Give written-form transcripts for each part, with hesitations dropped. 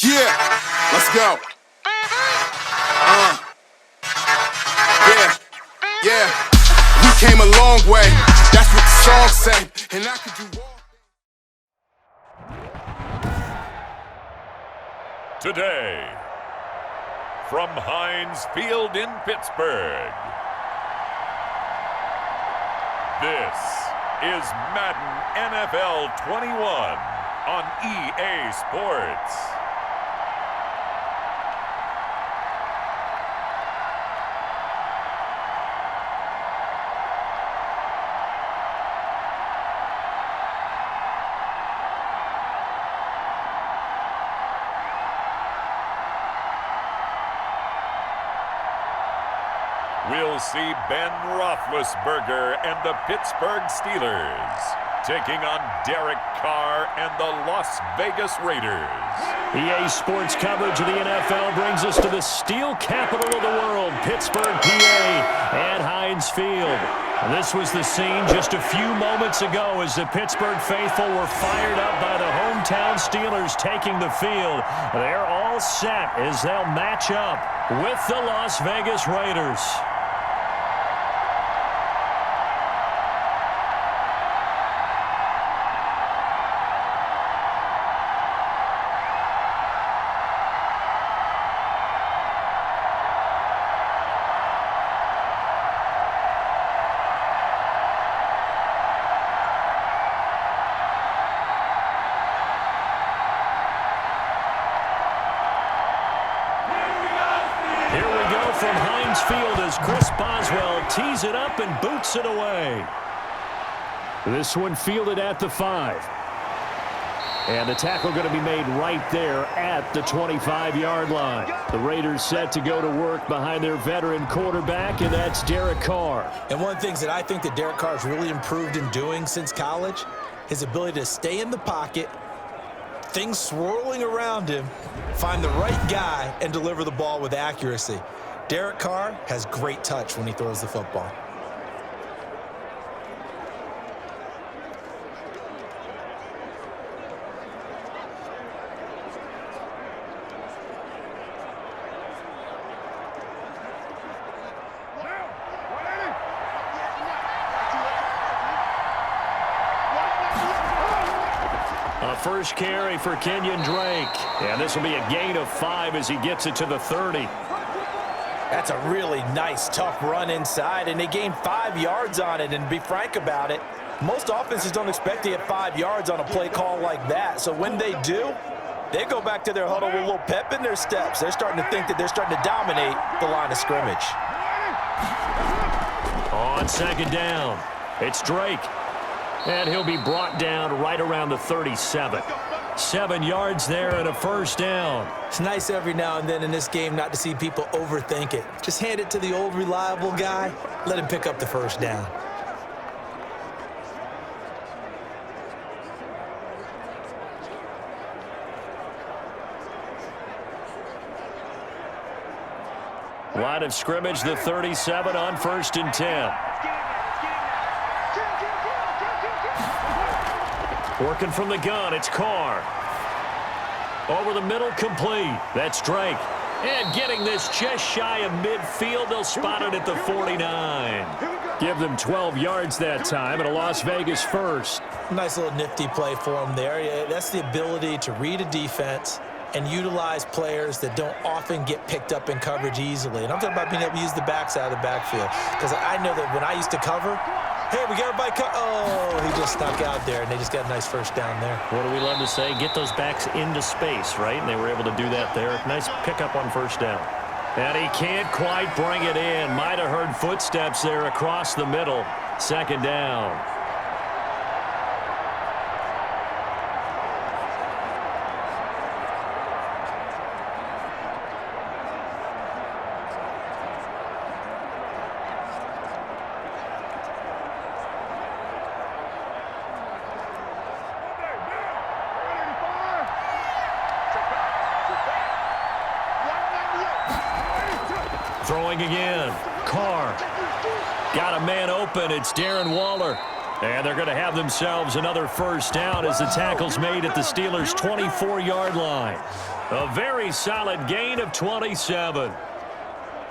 Yeah, let's go. Yeah. We came a long way. That's what the song say. And I could do all. Today, from Heinz Field in Pittsburgh, this is Madden NFL 21 on EA Sports. We'll see Ben Roethlisberger and the Pittsburgh Steelers taking on Derek Carr and the Las Vegas Raiders. EA Sports coverage of the NFL brings us to the steel capital of the world, Pittsburgh, PA, at Heinz Field. This was the scene just a few moments ago as the Pittsburgh faithful were fired up by the hometown Steelers taking the field. They're all set as they'll match up with the Las Vegas Raiders. From Heinz Field as Chris Boswell tees it up and boots it away. This one fielded at the 5. And the tackle going to be made right there at the 25-yard line. The Raiders set to go to work behind their veteran quarterback, and that's Derek Carr. And one of the things that I think that Derek Carr has really improved in doing since college, his ability to stay in the pocket, things swirling around him, find the right guy, and deliver the ball with accuracy. Derek Carr has great touch when he throws the football. A first carry for Kenyon Drake. And this will be a gain of 5 as he gets it to the 30. That's a really nice, tough run inside, and they gained 5 yards on it. And to be frank about it, most offenses don't expect to get 5 yards on a play call like that. So when they do, they go back to their huddle with a little pep in their steps. They're starting to think that they're starting to dominate the line of scrimmage. On second down, it's Drake. And he'll be brought down right around the 37. 7 yards there and a first down. It's nice every now and then in this game not to see people overthink it. Just hand it to the old reliable guy. Let him pick up the first down. Line of scrimmage, the 37 on 1st and 10. Working from the gun, it's Carr. Over the middle, complete. That's Drake. And getting this just shy of midfield, they'll spot it at the 49. Give them 12 yards that time and a Las Vegas first. Nice little nifty play for him there. Yeah, that's the ability to read a defense and utilize players that don't often get picked up in coverage easily. And I'm talking about being able to use the backs out of the backfield. Because I know that when I used to cover, hey, we got everybody oh, he just snuck out there, and they just got a nice first down there. What do we love to say? Get those backs into space, right? And they were able to do that there. Nice pickup on first down. And he can't quite bring it in. Might have heard footsteps there across the middle. Second down. Throwing again. Carr. Got a man open. It's Darren Waller. And they're going to have themselves another first down as the tackle's made at the Steelers' 24-yard line. A very solid gain of 27.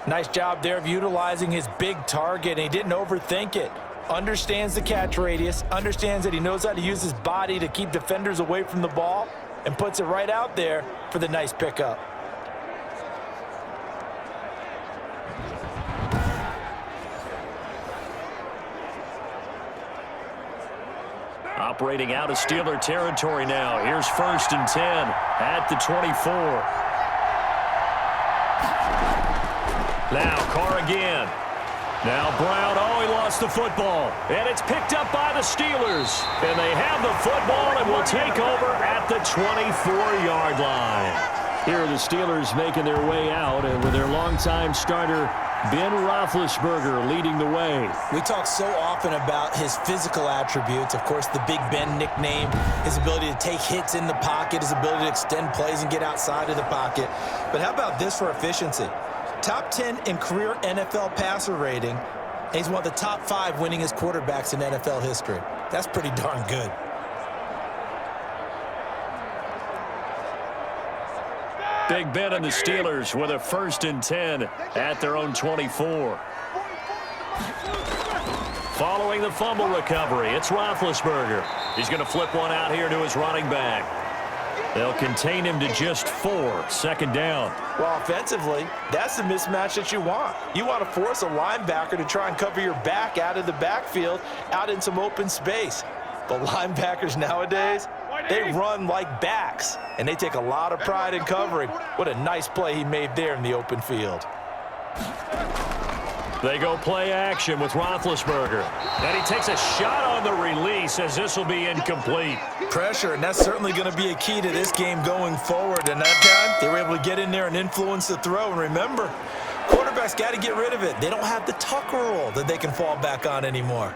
Nice job there of utilizing his big target, and he didn't overthink it. Understands the catch radius, understands that he knows how to use his body to keep defenders away from the ball, and puts it right out there for the nice pickup. Operating out of Steeler territory now. Here's 1st and 10 at the 24. Now Carr again. Now Brown, he lost the football. And it's picked up by the Steelers. And they have the football and will take over at the 24-yard line. Here are the Steelers making their way out, and with their longtime starter, Ben Roethlisberger, leading the way. We talk so often about his physical attributes. Of course, the Big Ben nickname, his ability to take hits in the pocket, his ability to extend plays and get outside of the pocket. But how about this for efficiency? Top 10 in career NFL passer rating, and he's one of the top 5 winningest quarterbacks in NFL history. That's pretty darn good. Big Ben and the Steelers with a 1st and 10 at their own 24. Following the fumble recovery, it's Roethlisberger. He's going to flip one out here to his running back. They'll contain him to just 4, 2nd down. Well, offensively, that's the mismatch that you want. You want to force a linebacker to try and cover your back out of the backfield, out in some open space. But linebackers nowadays, they run like backs, and they take a lot of pride in covering. What a nice play he made there in the open field. They go play action with Roethlisberger. And he takes a shot on the release as this will be incomplete. Pressure, and that's certainly going to be a key to this game going forward. And that time, they were able to get in there and influence the throw. And remember, quarterbacks got to get rid of it. They don't have the tuck rule that they can fall back on anymore.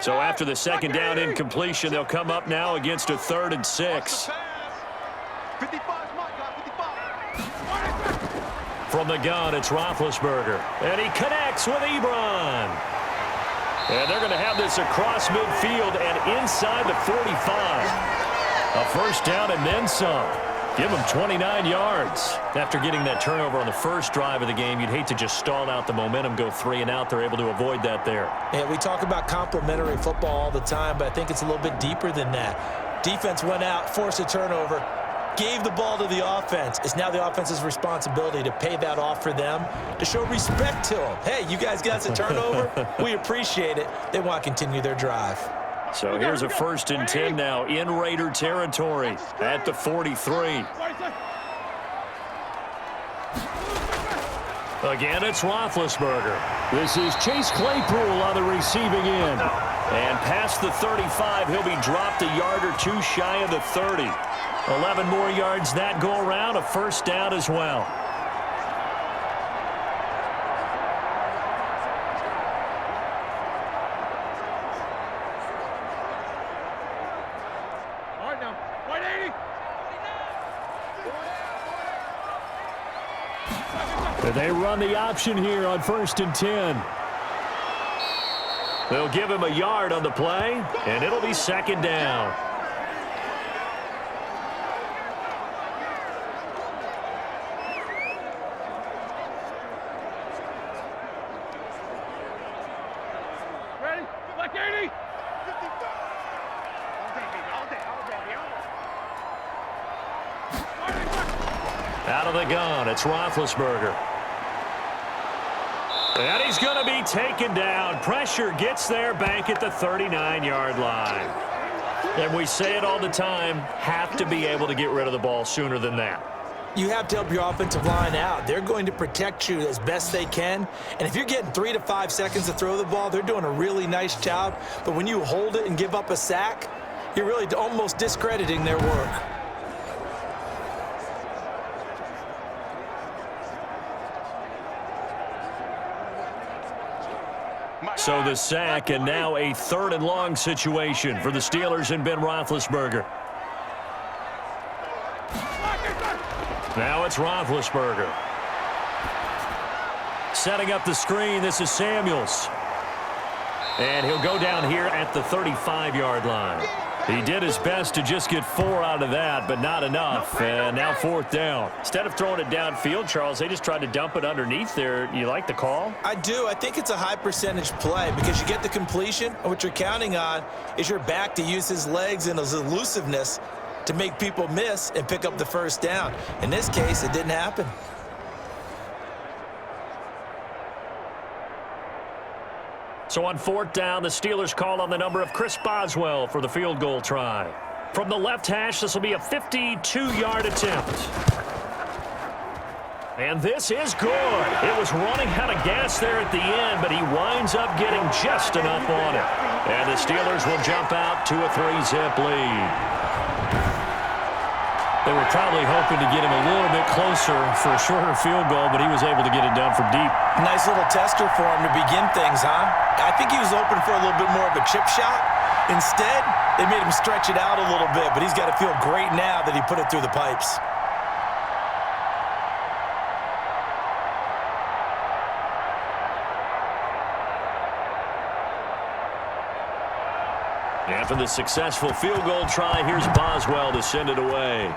So after the 2nd down incompletion, they'll come up now against a 3rd and 6. From the gun, it's Roethlisberger. And he connects with Ebron. And they're going to have this across midfield and inside the 45. A 1st down and then some. Give them 29 yards. After getting that turnover on the first drive of the game, you'd hate to just stall out the momentum, go 3 and out. They're able to avoid that there. Yeah, we talk about complementary football all the time, but I think it's a little bit deeper than that. Defense went out, forced a turnover, gave the ball to the offense. It's now the offense's responsibility to pay that off for them, to show respect to them. Hey, you guys got the turnover. We appreciate it. They want to continue their drive. So here's a 1st and 10 now in Raider territory at the 43. Again, it's Roethlisberger. This is Chase Claypool on the receiving end. And past the 35, he'll be dropped a yard or 2 shy of the 30. 11 more yards that go around, a 1st down as well. They run the option here on 1st and 10. They'll give him a yard on the play, and it'll be 2nd down. Ready? Like 80. Out of the gun, it's Roethlisberger. And he's going to be taken down. Pressure gets there back at the 39-yard line. And we say it all the time, have to be able to get rid of the ball sooner than that. You have to help your offensive line out. They're going to protect you as best they can. And if you're getting 3 to 5 seconds to throw the ball, they're doing a really nice job. But when you hold it and give up a sack, you're really almost discrediting their work. So the sack, and now a 3rd and long situation for the Steelers and Ben Roethlisberger. Now it's Roethlisberger. Setting up the screen, this is Samuels. And he'll go down here at the 35-yard line. He did his best to just get 4 out of that, but not enough. And now 4th down. Instead of throwing it downfield, Charles, they just tried to dump it underneath there. You like the call? I do. I think it's a high percentage play because you get the completion, and what you're counting on is your back to use his legs and his elusiveness to make people miss and pick up the 1st down. In this case, it didn't happen. So on 4th down, the Steelers call on the number of Chris Boswell for the field goal try. From the left hash, this will be a 52-yard attempt. And this is good. It was running out of gas there at the end, but he winds up getting just enough on it. And the Steelers will jump out to a 3-zip lead. They were probably hoping to get him a little bit closer for a shorter field goal, but he was able to get it done from deep. Nice little tester for him to begin things, huh? I think he was hoping for a little bit more of a chip shot. Instead, they made him stretch it out a little bit, but he's got to feel great now that he put it through the pipes. After the successful field goal try, here's Boswell to send it away.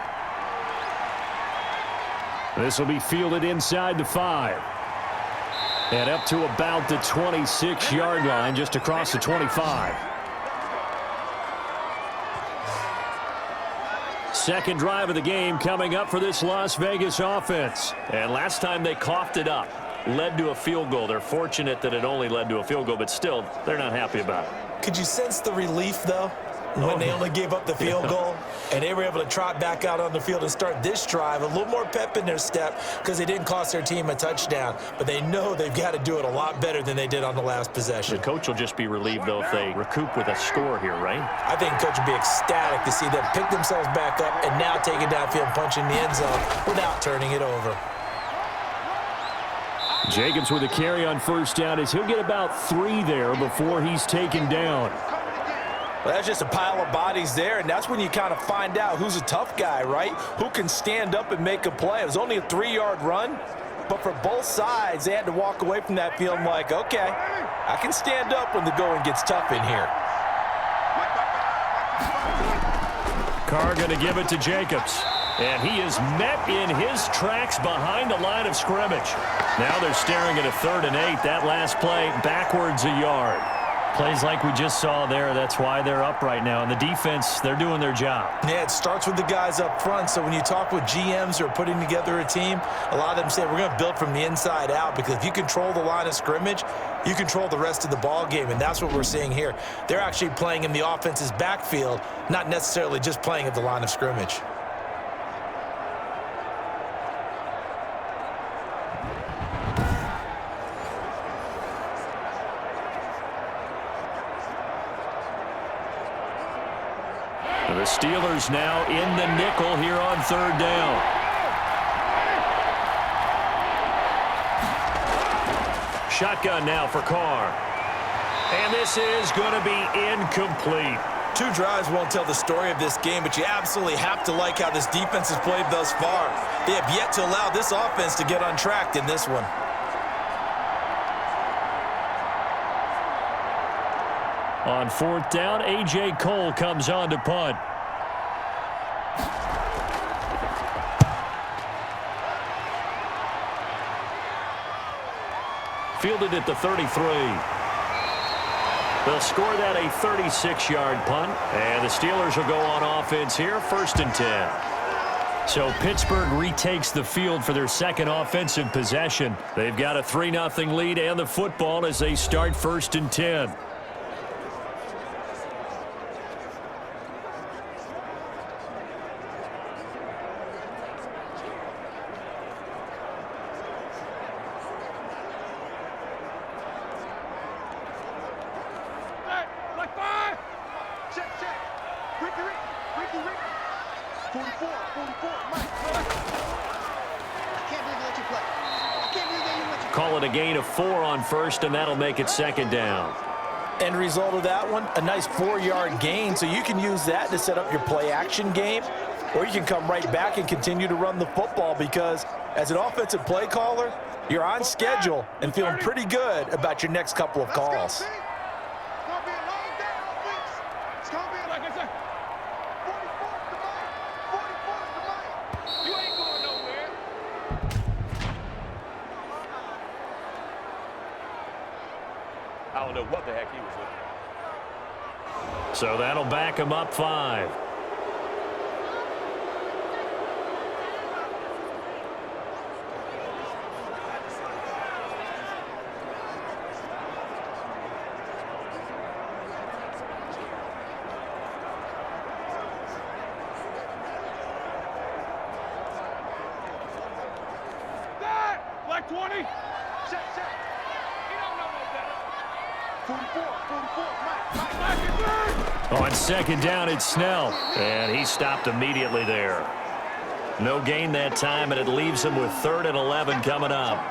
This will be fielded inside the 5. And up to about the 26-yard line, just across the 25. Second drive of the game coming up for this Las Vegas offense. And last time they coughed it up, led to a field goal. They're fortunate that it only led to a field goal, but still, they're not happy about it. Could you sense the relief, though, when they only gave up the field goal and they were able to trot back out on the field and start this drive? A little more pep in their step because they didn't cost their team a touchdown, but they know they've got to do it a lot better than they did on the last possession. The coach will just be relieved, though, if they recoup with a score here, right? I think the coach will be ecstatic to see them pick themselves back up and now take it downfield and punch in the end zone without turning it over. Jacobs with a carry on 1st down as he'll get about 3 there before he's taken down. Well, that's just a pile of bodies there, and that's when you kind of find out who's a tough guy, right? Who can stand up and make a play. It was only a 3-yard run, but for both sides, they had to walk away from that feeling like, okay, I can stand up when the going gets tough in here. Carr going to give it to Jacobs. And he is met in his tracks behind the line of scrimmage. Now they're staring at a 3rd and 8. That last play backwards a yard. Plays like we just saw there. That's why they're up right now. And the defense, they're doing their job. Yeah, it starts with the guys up front. So when you talk with GMs who are putting together a team, a lot of them say we're going to build from the inside out, because if you control the line of scrimmage, you control the rest of the ball game, and that's what we're seeing here. They're actually playing in the offense's backfield, not necessarily just playing at the line of scrimmage. The Steelers now in the nickel here on 3rd down. Shotgun now for Carr. And this is going to be incomplete. 2 drives won't tell the story of this game, but you absolutely have to like how this defense has played thus far. They have yet to allow this offense to get untracked in this one. On 4th down, A.J. Cole comes on to punt. Fielded at the 33. They'll score that a 36-yard punt, and the Steelers will go on offense here, 1st and 10. So Pittsburgh retakes the field for their second offensive possession. They've got a 3-0 lead and the football as they start 1st and 10. Call it a gain of 4 on 1st, and that'll make it 2nd down. End result of that one, a nice 4-yard gain, so you can use that to set up your play-action game. or you can come right back and continue to run the football, because as an offensive play caller, you're on schedule and feeling pretty good about your next couple of calls. I don't know what the heck he was looking at. So that'll back him up 5. Black 20. Check. He don't know no better. 44, Mike. On second down, it's Snell, and he stopped immediately there. No gain that time, and it leaves him with 3rd and 11 coming up.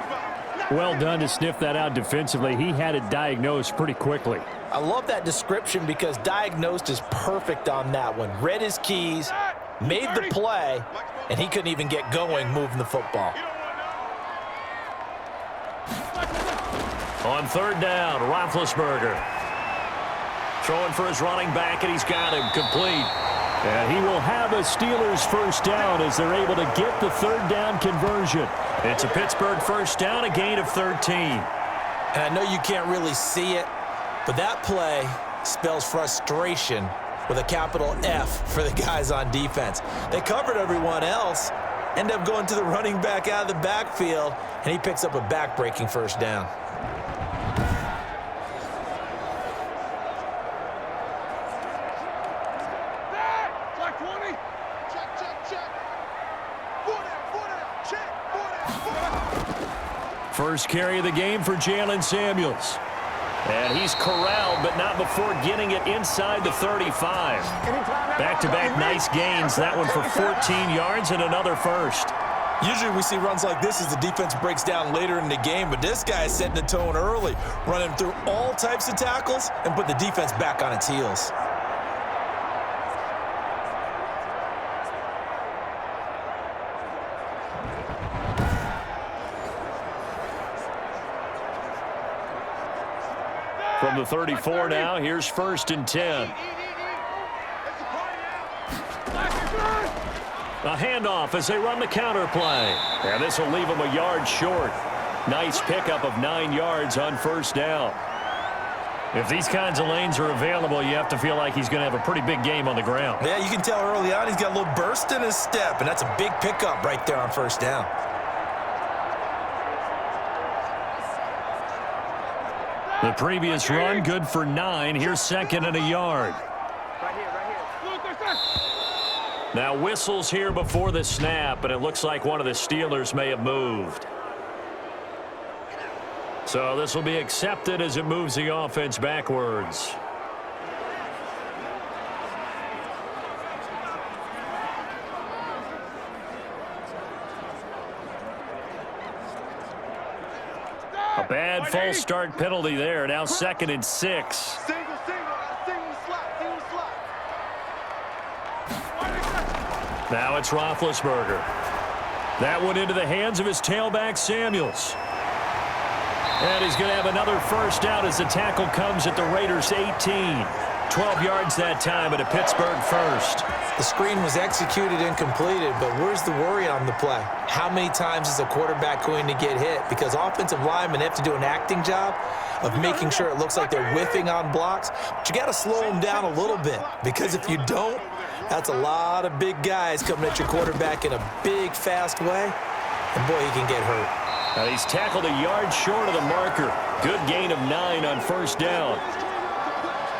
Well done to sniff that out defensively. He had it diagnosed pretty quickly. I love that description, because diagnosed is perfect on that one. Read his keys, made the play, and he couldn't even get going moving the football. On 3rd down, Roethlisberger throwing for his running back, and he's got him complete. And he will have a Steelers first down as they're able to get the 3rd down conversion. It's a Pittsburgh first down, a gain of 13. And I know you can't really see it, but that play spells frustration with a capital F for the guys on defense. They covered everyone else, end up going to the running back out of the backfield, and he picks up a back-breaking first down. Black 20. Check. First carry of the game for Jalen Samuels. And he's corralled, but not before getting it inside the 35. Back-to-back nice gains. That one for 14 yards and another first. Usually we see runs like this as the defense breaks down later in the game, but this guy is setting the tone early, running through all types of tackles and put the defense back on its heels. From the 34 now, here's 1st and 10. A handoff as they run the counter play. And this will leave them a yard short. Nice pickup of 9 yards on 1st down. If these kinds of lanes are available, you have to feel like he's going to have a pretty big game on the ground. Yeah, you can tell early on he's got a little burst in his step, and that's a big pickup right there on 1st down. The previous run, good for 9. Here's 2nd and a yard. Right here. Now whistles here before the snap, and it looks like one of the Steelers may have moved. So this will be accepted as it moves the offense backwards. A bad false start penalty there. Now 2nd and 6. Single slot. Now it's Roethlisberger. That one into the hands of his tailback, Samuels. And he's going to have another first down as the tackle comes at the Raiders' 18. 12 yards that time at a Pittsburgh first. The screen was executed and completed, but where's the worry on the play? How many times is a quarterback going to get hit? Because offensive linemen have to do an acting job of making sure it looks like they're whiffing on blocks. But you got to slow them down a little bit, because if you don't, that's a lot of big guys coming at your quarterback in a big, fast way. And boy, he can get hurt. Now he's tackled a yard short of the marker. Good gain of 9 on 1st down.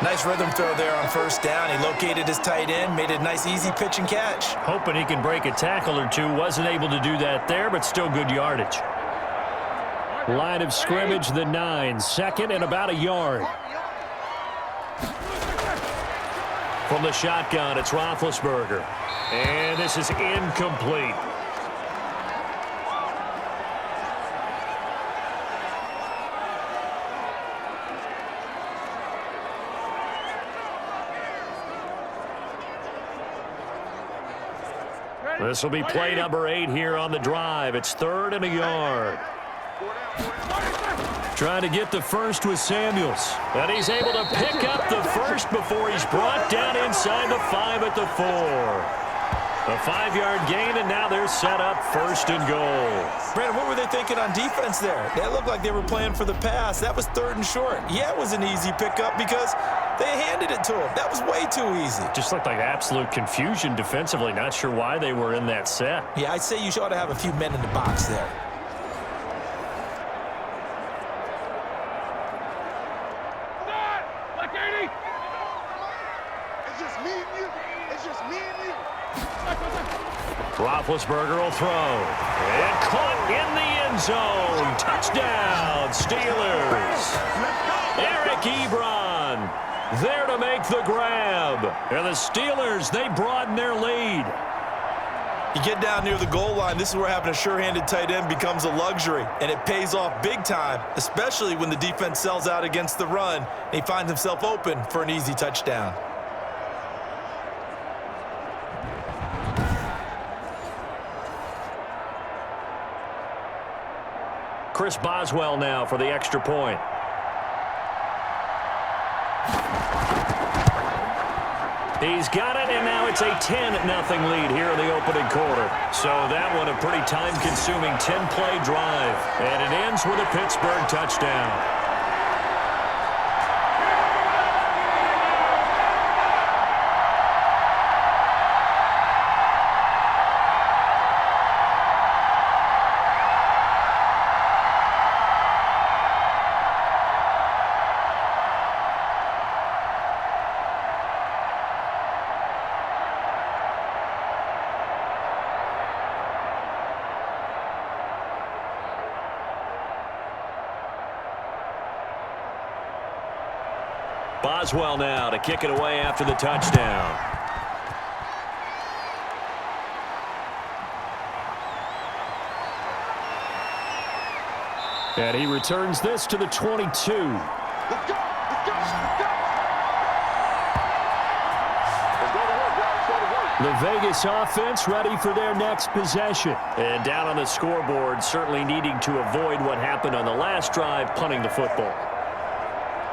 Nice rhythm throw there on 1st down. He located his tight end, made a nice easy pitch and catch. Hoping he can break a tackle or two. Wasn't able to do that there, but still good yardage. Line of scrimmage, the 9. 2nd and about a yard. From the shotgun, it's Roethlisberger. And this is incomplete. This will be play number 8 here on the drive. It's 3rd and a yard. Trying to get the first with Samuels. And he's able to pick up the first before he's brought down inside the 5 at the 4. A 5-yard gain, and now they're set up 1st and goal. Brandon, what were they thinking on defense there? That looked like they were playing for the pass. That was 3rd and short. Yeah, it was an easy pickup because they handed it to him. That was way too easy. Just looked like absolute confusion defensively. Not sure why they were in that set. Yeah, I'd say you ought to have a few men in the box there. Roethlisberger will throw. And caught in the end zone. Touchdown, Steelers. Eric Ebron there to make the grab. And the Steelers, they broaden their lead. You get down near the goal line, this is where having a sure-handed tight end becomes a luxury, and it pays off big time, especially when the defense sells out against the run, and he finds himself open for an easy touchdown. Chris Boswell now for the extra point. He's got it, and now it's a 10-0 lead here in the opening quarter. So that one a pretty time-consuming 10-play drive, and it ends with a Pittsburgh touchdown. Boswell now to kick it away after the touchdown. And he returns this to the 22. Let's go! Let's go! The Vegas offense ready for their next possession. And down on the scoreboard, certainly needing to avoid what happened on the last drive, punting the football.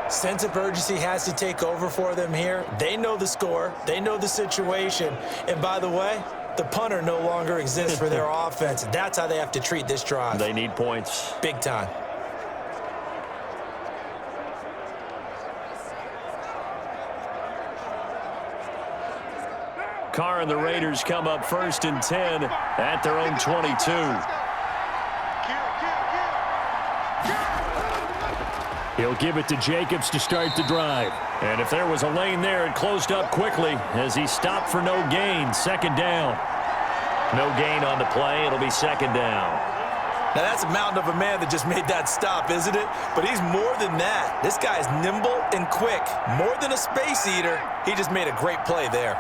Sense of urgency has to take over for them here. They know the score. They know the situation. And by the way, the punter no longer exists for their offense. That's how they have to treat this drive. They need points. Big time. Carr and the Raiders come up 1st and 10 at their own 22. He'll give it to Jacobs to start the drive. And if there was a lane there, it closed up quickly as he stopped for no gain. 2nd down. No gain on the play. It'll be 2nd down. Now, that's a mountain of a man that just made that stop, isn't it? But he's more than that. This guy's nimble and quick. More than a space eater. He just made a great play there.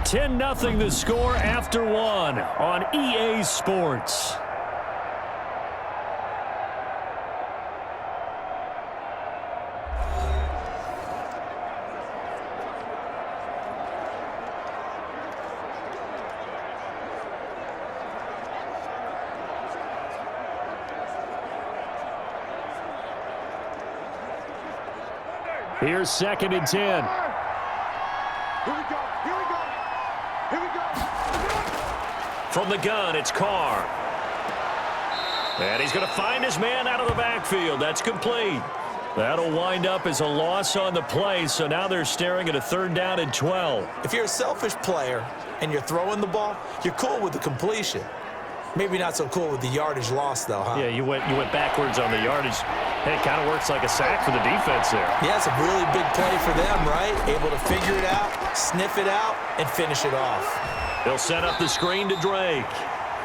10-0 the score after 1 on EA Sports. Here's 2nd and 10. Here we go. Here we go. Here we go. From the gun, it's Carr. And he's going to find his man out of the backfield. That's complete. That'll wind up as a loss on the play, so now they're staring at a 3rd down and 12. If you're a selfish player and you're throwing the ball, you're cool with the completion. Maybe not so cool with the yardage loss, though, huh? Yeah, you went backwards on the yardage. Hey, it kind of works like a sack for the defense there. Yeah, it's a really big play for them, right? Able to figure it out, sniff it out, and finish it off. They'll set up the screen to Drake.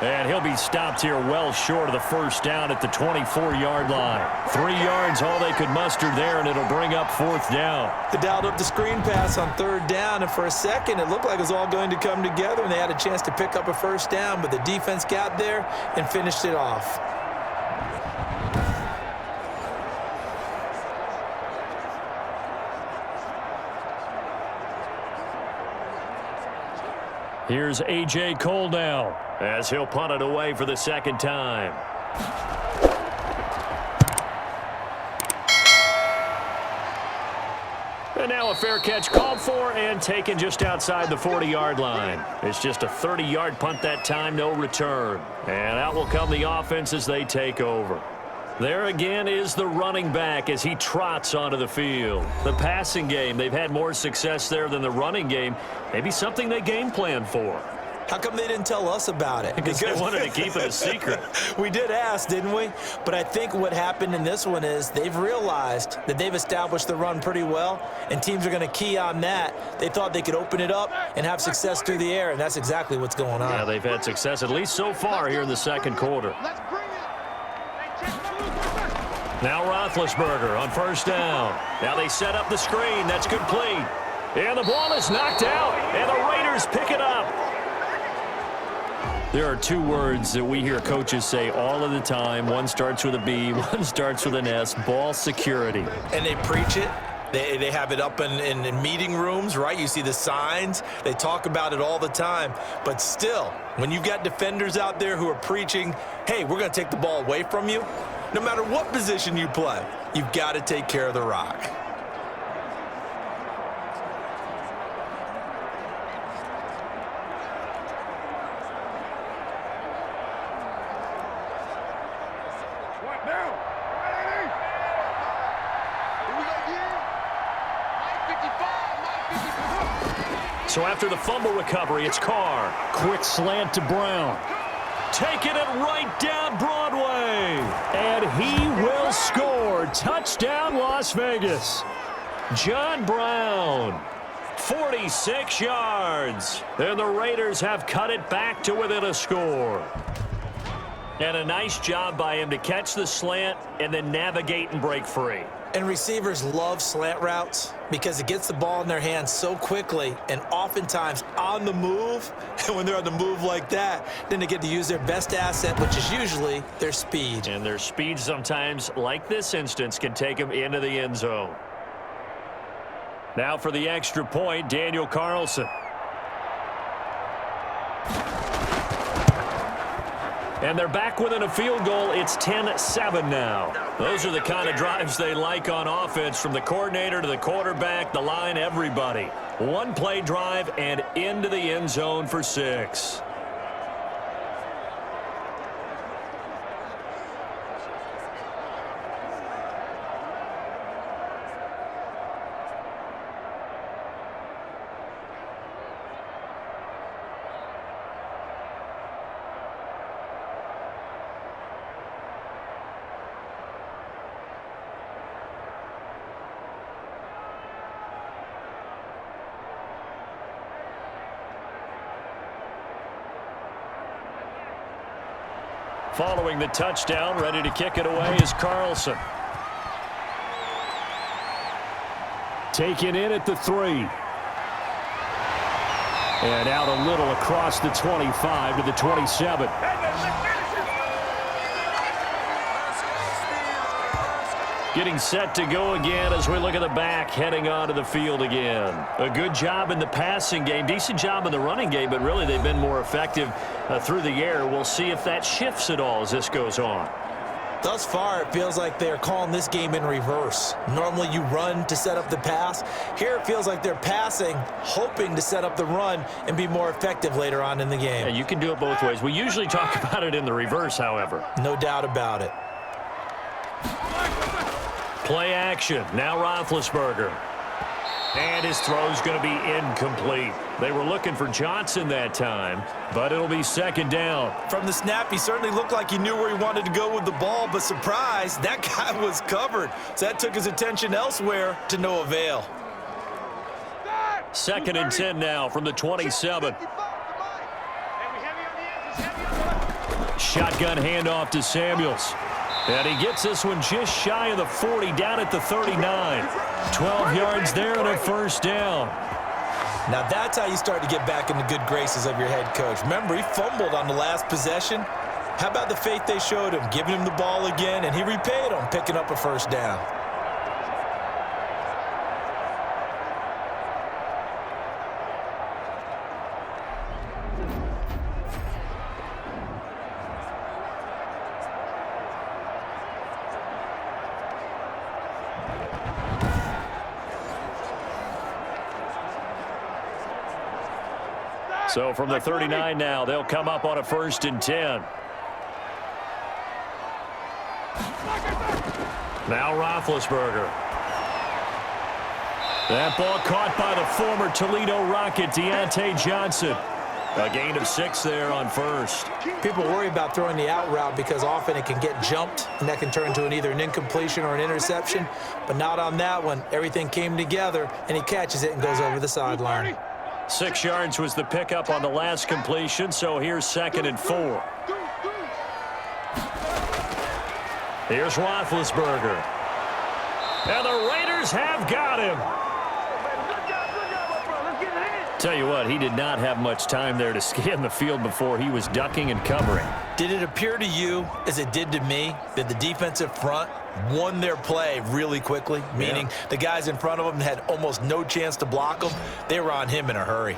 And he'll be stopped here well short of the 1st down at the 24-yard line. 3 yards, all they could muster there, and it'll bring up 4th down. They dialed up the screen pass on 3rd down, and for a second, it looked like it was all going to come together, and they had a chance to pick up a 1st down, but the defense got there and finished it off. Here's A.J. Cole now as he'll punt it away for the second time. And now a fair catch called for and taken just outside the 40-yard line. It's just a 30-yard punt that time, no return. And out will come the offense as they take over. There again is the running back as he trots onto the field. The passing game, they've had more success there than the running game. Maybe something they game plan for. How come they didn't tell us about it? Because they wanted to keep it a secret. We did ask, didn't we? But I think what happened in this one is they've realized that they've established the run pretty well, and teams are going to key on that. They thought they could open it up and have success through the air, and that's exactly what's going on. Yeah, they've had success, at least so far, here in the second quarter. Now Roethlisberger on first down. Now they set up the screen. That's complete. And the ball is knocked out, and the Raiders pick it up. There are two words that we hear coaches say all of the time. One starts with a B, one starts with an S, ball security. And they preach it. They have it up in meeting rooms, right? You see the signs. They talk about it all the time. But still, when you've got defenders out there who are preaching, hey, we're going to take the ball away from you, no matter what position you play, you've got to take care of the rock. So after the fumble recovery, it's Carr. Quick slant to Brown. Taking it right down Broadway. And he will score. Touchdown, Las Vegas. John Brown, 46 yards. And the Raiders have cut it back to within a score. And a nice job by him to catch the slant and then navigate and break free. And receivers love slant routes because it gets the ball in their hands so quickly and oftentimes on the move. And when they're on the move like that, then they get to use their best asset, which is usually their speed. And their speed sometimes, like this instance, can take them into the end zone. Now for the extra point, Daniel Carlson. And they're back within a field goal. It's 10-7 now. Those are the kind of drives they like on offense, from the coordinator to the quarterback, the line, everybody. One-play drive and into the end zone for 6. Following the touchdown, ready to kick it away is Carlson. Taken in at the 3. And out a little across the 25 to the 27. Getting set to go again as we look at the back, heading onto the field again. A good job in the passing game, decent job in the running game, but really they've been more effective through the air. We'll see if that shifts at all as this goes on. Thus far, it feels like they're calling this game in reverse. Normally you run to set up the pass. Here it feels like they're passing, hoping to set up the run and be more effective later on in the game. Yeah, you can do it both ways. We usually talk about it in the reverse, however. No doubt about it. Play action. Now Roethlisberger. And his throw's going to be incomplete. They were looking for Johnson that time, but it'll be second down. From the snap, he certainly looked like he knew where he wanted to go with the ball, but surprise, that guy was covered. So that took his attention elsewhere to no avail. Second and 10 now from the 27. Shotgun handoff to Samuels. And he gets this one just shy of the 40, down at the 39. 12 yards there and a first down. Now that's how you start to get back in the good graces of your head coach. Remember, he fumbled on the last possession. How about the faith they showed him, giving him the ball again, and he repaid them, picking up a first down. So from the 39 now, they'll come up on a 1st and 10. Now Roethlisberger. That ball caught by the former Toledo Rocket, Deontay Johnson. A gain of 6 there on 1st. People worry about throwing the out route because often it can get jumped, and that can turn into either an incompletion or an interception. But not on that one. Everything came together, and he catches it and goes over the sideline. 6 yards was the pickup on the last completion, so here's 2nd and 4. Here's Roethlisberger. And the Raiders have got him. Tell you what, he did not have much time there to scan the field before he was ducking and covering. Did it appear to you, as it did to me, that the defensive front won their play really quickly? Meaning the guys in front of them had almost no chance to block him. They were on him in a hurry.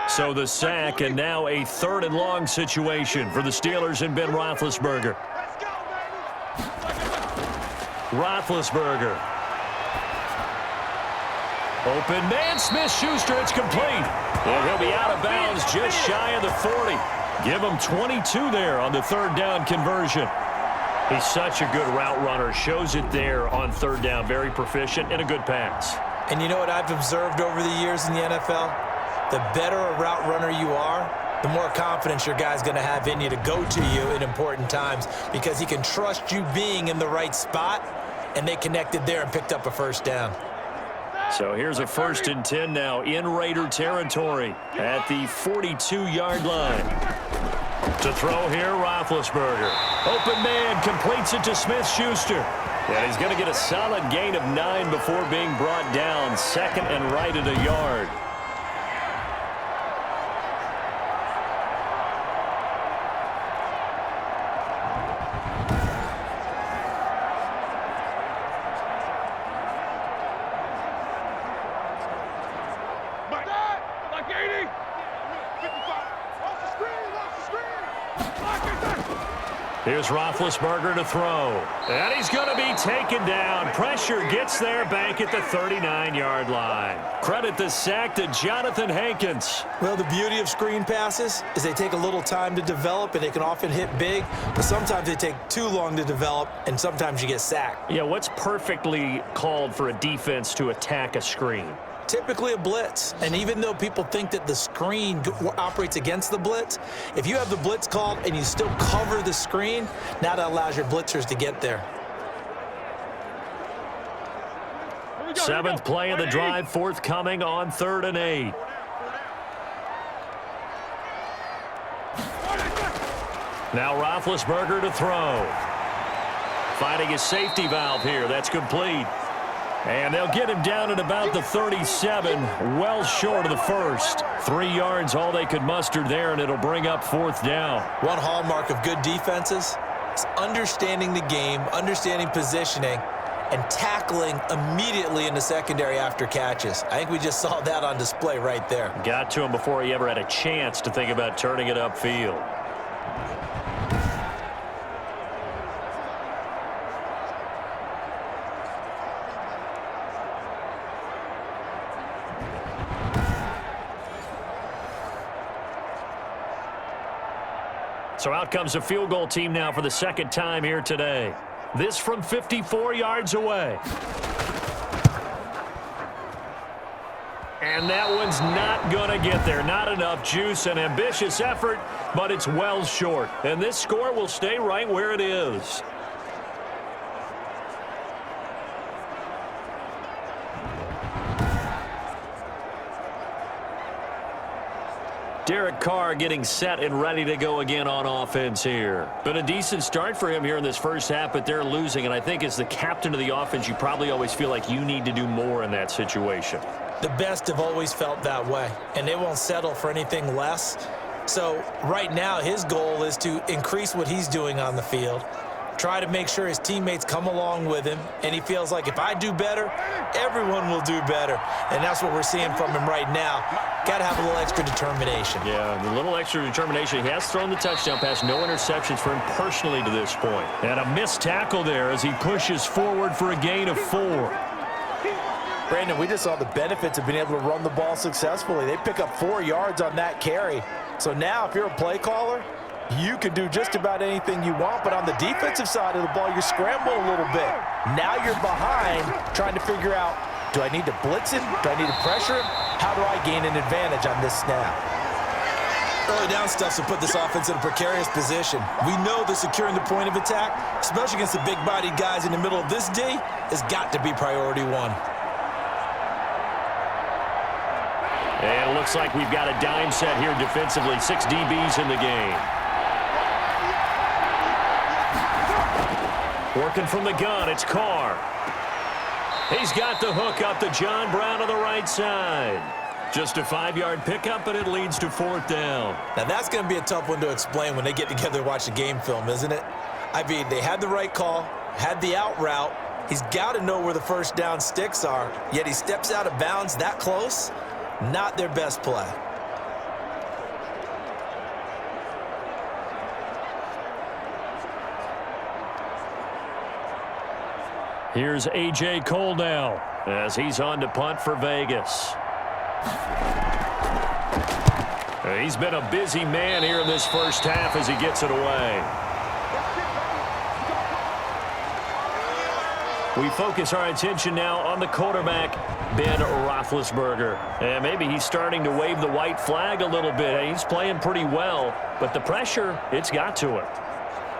So the sack, and now a 3rd and long situation for the Steelers and Ben Roethlisberger. Roethlisberger. Open man, Smith-Schuster, it's complete. And he'll be out of bounds just shy of the 40. Give him 22 there on the 3rd down conversion. He's such a good route runner. Shows it there on 3rd down. Very proficient and a good pass. And you know what I've observed over the years in the NFL? The better a route runner you are, the more confidence your guy's going to have in you to go to you in important times because he can trust you being in the right spot, and they connected there and picked up a 1st down. So here's a 1st and 10 now in Raider territory at the 42-yard line. To throw here, Roethlisberger. Open man, completes it to Smith-Schuster. And he's going to get a solid gain of 9 before being brought down. 2nd and right at a yard. Here's Roethlisberger to throw. And he's going to be taken down. Pressure gets there back at the 39-yard line. Credit the sack to Jonathan Hankins. Well, the beauty of screen passes is they take a little time to develop, and they can often hit big, but sometimes they take too long to develop, and sometimes you get sacked. Yeah, what's perfectly called for a defense to attack a screen? Typically a blitz, and even though people think that the screen operates against the blitz, if you have the blitz called and you still cover the screen, now that allows your blitzers to get there. 7th play of the drive forthcoming on 3rd and 8. Now Roethlisberger to throw. Finding his safety valve here. That's complete. And they'll get him down at about the 37, well short of the 1st. 3 yards, all they could muster there, and it'll bring up 4th down. One hallmark of good defenses is understanding the game, understanding positioning, and tackling immediately in the secondary after catches. I think we just saw that on display right there. Got to him before he ever had a chance to think about turning it upfield. So out comes a field goal team now for the 2nd time here today. This from 54 yards away. And that one's not going to get there. Not enough juice, an ambitious effort, but it's well short. And this score will stay right where it is. Derek Carr getting set and ready to go again on offense here. Been a decent start for him here in this first half, but they're losing. And I think as the captain of the offense, you probably always feel like you need to do more in that situation. The best have always felt that way, and they won't settle for anything less. So right now, his goal is to increase what he's doing on the field, try to make sure his teammates come along with him, and he feels like if I do better, everyone will do better. And that's what we're seeing from him right now. got to have a little extra determination. Yeah, a little extra determination. He has thrown the touchdown pass. No interceptions for him personally to this point. And a missed tackle there as he pushes forward for a gain of 4. Brandon, we just saw the benefits of being able to run the ball successfully. They pick up 4 yards on that carry. So now if you're a play caller, you can do just about anything you want, but on the defensive side of the ball, you're scrambling a little bit. Now you're behind trying to figure out, do I need to blitz him? Do I need to pressure him? How do I gain an advantage on this snap? Early down stuff will put this offense in a precarious position. We know that securing the point of attack, especially against the big-bodied guys in the middle of this D, has got to be priority 1. And it looks like we've got a dime set here defensively. 6 DBs in the game. Working from the gun, it's Carr. He's got the hook up to John Brown on the right side. Just a 5-yard pickup, and it leads to 4th down. Now, that's going to be a tough one to explain when they get together and watch the game film, isn't it? I mean, they had the right call, had the out route. He's got to know where the first down sticks are, yet he steps out of bounds that close. Not their best play. Here's A.J. Cole now as he's on to punt for Vegas. He's been a busy man here in this first half as he gets it away. We focus our attention now on the quarterback, Ben Roethlisberger. And maybe he's starting to wave the white flag a little bit. He's playing pretty well, but the pressure, it's got to him.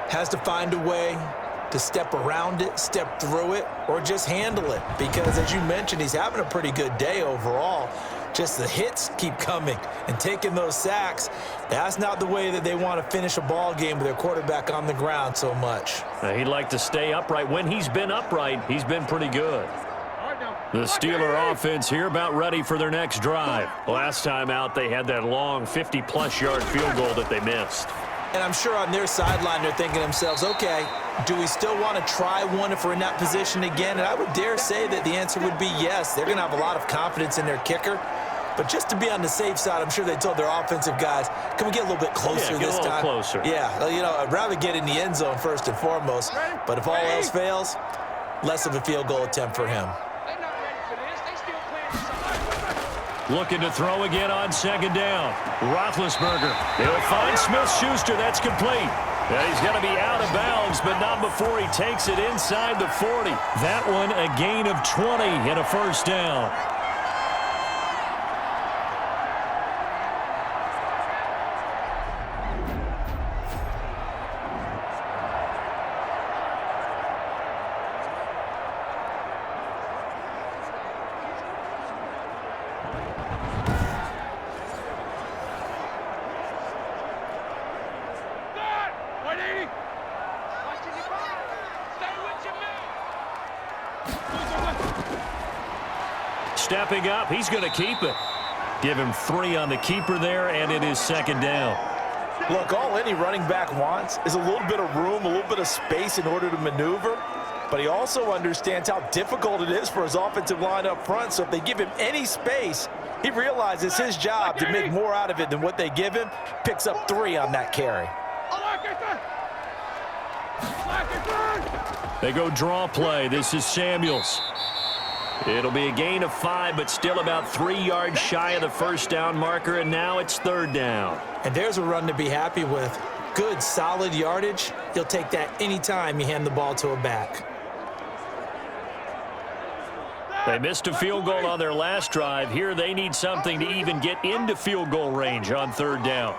Has to find a way to step around it, step through it, or just handle it. Because, as you mentioned, he's having a pretty good day overall. Just the hits keep coming and taking those sacks. That's not the way that they want to finish a ball game with their quarterback on the ground so much. He'd like to stay upright. When he's been upright, he's been pretty good. The Steeler offense here about ready for their next drive. Last time out, they had that long 50-plus yard field goal that they missed. And I'm sure on their sideline, they're thinking to themselves, okay, do we still want to try one if we're in that position again? And I would dare say that the answer would be yes. They're going to have a lot of confidence in their kicker. But just to be on the safe side, I'm sure they told their offensive guys, can we get a little bit closer this time? Get a little closer. Yeah, you know, I'd rather get in the end zone first and foremost. But if all else fails, less of a field goal attempt for him. Looking to throw again on 2nd down. Roethlisberger. He'll find Smith-Schuster. That's complete. And he's going to be out of bounds, but not before he takes it inside the 40. That one a gain of 20 and a first down. Stepping up, he's going to keep it. Give him 3 on the keeper there, and it is 2nd down. Look, all any running back wants is a little bit of room, a little bit of space in order to maneuver. But he also understands how difficult it is for his offensive line up front. So if they give him any space, he realizes his job to make more out of it than what they give him. Picks up 3 on that carry. They go draw play. This is Samuels. It'll be a gain of 5, but still about 3 yards shy of the first down marker, and now it's 3rd down. And there's a run to be happy with. Good, solid yardage. He'll take that anytime you hand the ball to a back. They missed a field goal on their last drive. Here they need something to even get into field goal range on 3rd down.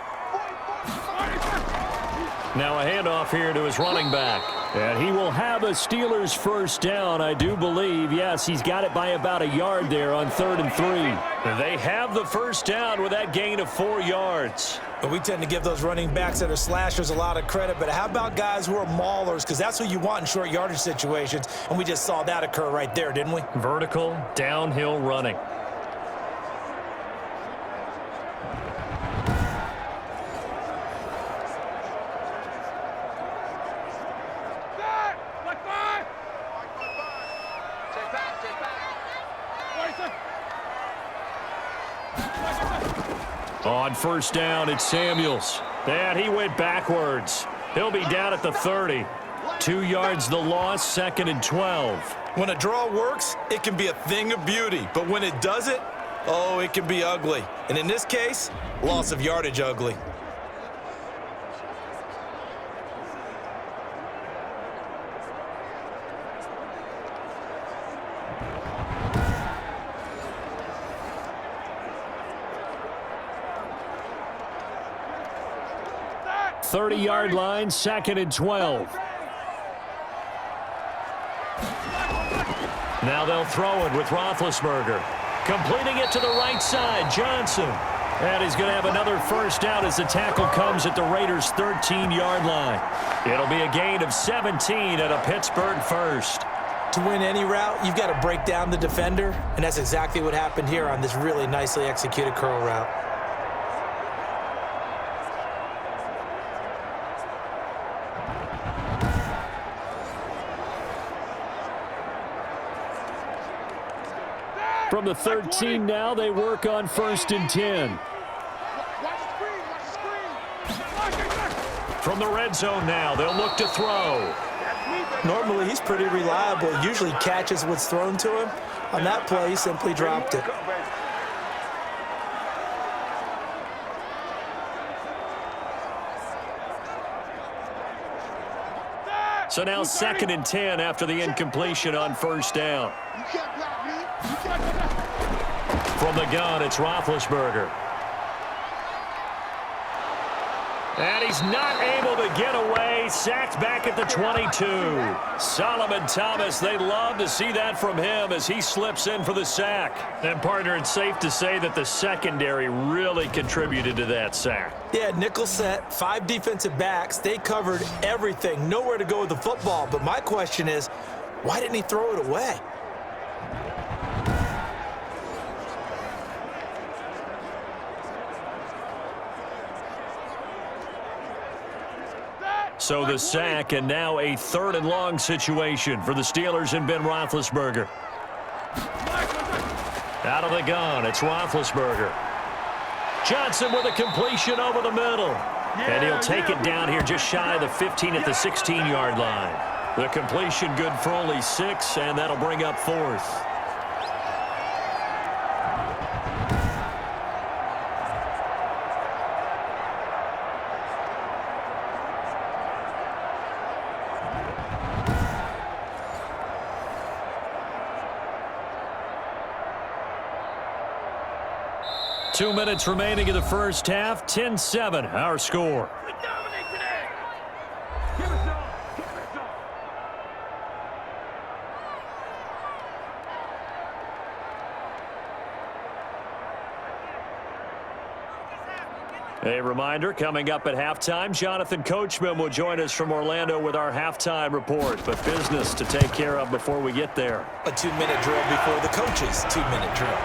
Now a handoff here to his running back. And he will have a Steelers first down, I do believe. Yes, he's got it by about a yard there on 3rd and 3. They have the first down with that gain of 4 yards. But we tend to give those running backs that are slashers a lot of credit. But how about guys who are maulers? Because that's what you want in short yardage situations. And we just saw that occur right there, didn't we? Vertical, downhill running. On first down, it's Samuels. And he went backwards. He'll be down at the 30. 2 yards the loss, 2nd and 12. When a draw works, it can be a thing of beauty. But when it doesn't, oh, it can be ugly. And in this case, loss of yardage ugly. .30-yard line, 2nd and 12. Now they'll throw it with Roethlisberger. Completing it to the right side, Johnson. And he's going to have another first down as the tackle comes at the Raiders' 13-yard line. It'll be a gain of 17 and a Pittsburgh first. To win any route, you've got to break down the defender, and that's exactly what happened here on this really nicely executed curl route. From the 13 now, they work on 1st and 10. From the red zone now, they'll look to throw. Normally, he's pretty reliable. Usually catches what's thrown to him. On that play, he simply dropped it. So now 2nd and 10 after the incompletion on first down. From the gun, it's Roethlisberger. And he's not able to get away. Sacked back at the 22. Solomon Thomas, they love to see that from him as he slips in for the sack. And, partner, it's safe to say that the secondary really contributed to that sack. Yeah, nickel set, 5 defensive backs. They covered everything. Nowhere to go with the football. But my question is, why didn't he throw it away? So the sack, and now a 3rd and long situation for the Steelers and Ben Roethlisberger. Out of the gun, it's Roethlisberger. Johnson with a completion over the middle. And he'll take it down here just shy of the 15 at the 16-yard line. The completion good for only 6, and that'll bring up 4th. Two minutes remaining in the first half. 10-7, our score. A reminder, coming up at halftime, Jonathan Coachman will join us from Orlando with our halftime report. But business to take care of before we get there. A 2-minute drill before the coach's 2-minute drill.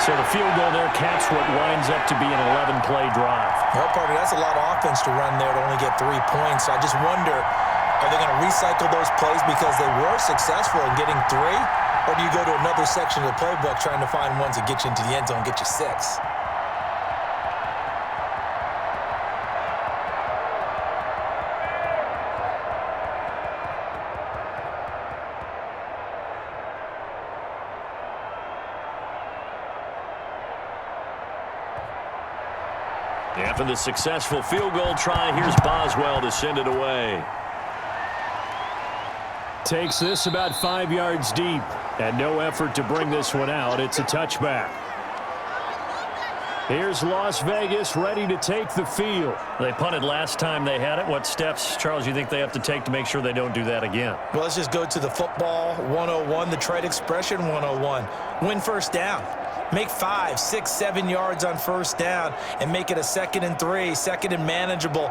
So the field goal there caps what winds up to be an 11-play drive. Well, partner, that's a lot of offense to run there to only get 3 points. So I just wonder, are they going to recycle those plays because they were successful in getting 3? Or do you go to another section of the playbook trying to find ones that get you into the end zone and get you 6? After the successful field goal try, here's Boswell to send it away. Takes this about 5 yards deep, and no effort to bring this one out. It's a touchback. Here's Las Vegas ready to take the field. They punted last time they had it. What steps, Charles, you think they have to take to make sure they don't do that again? Well, let's just go to the football 101, the trade expression 101. Win first down. Make 5, 6, 7 yards on first down and make it a 2nd and 3, 2nd and manageable.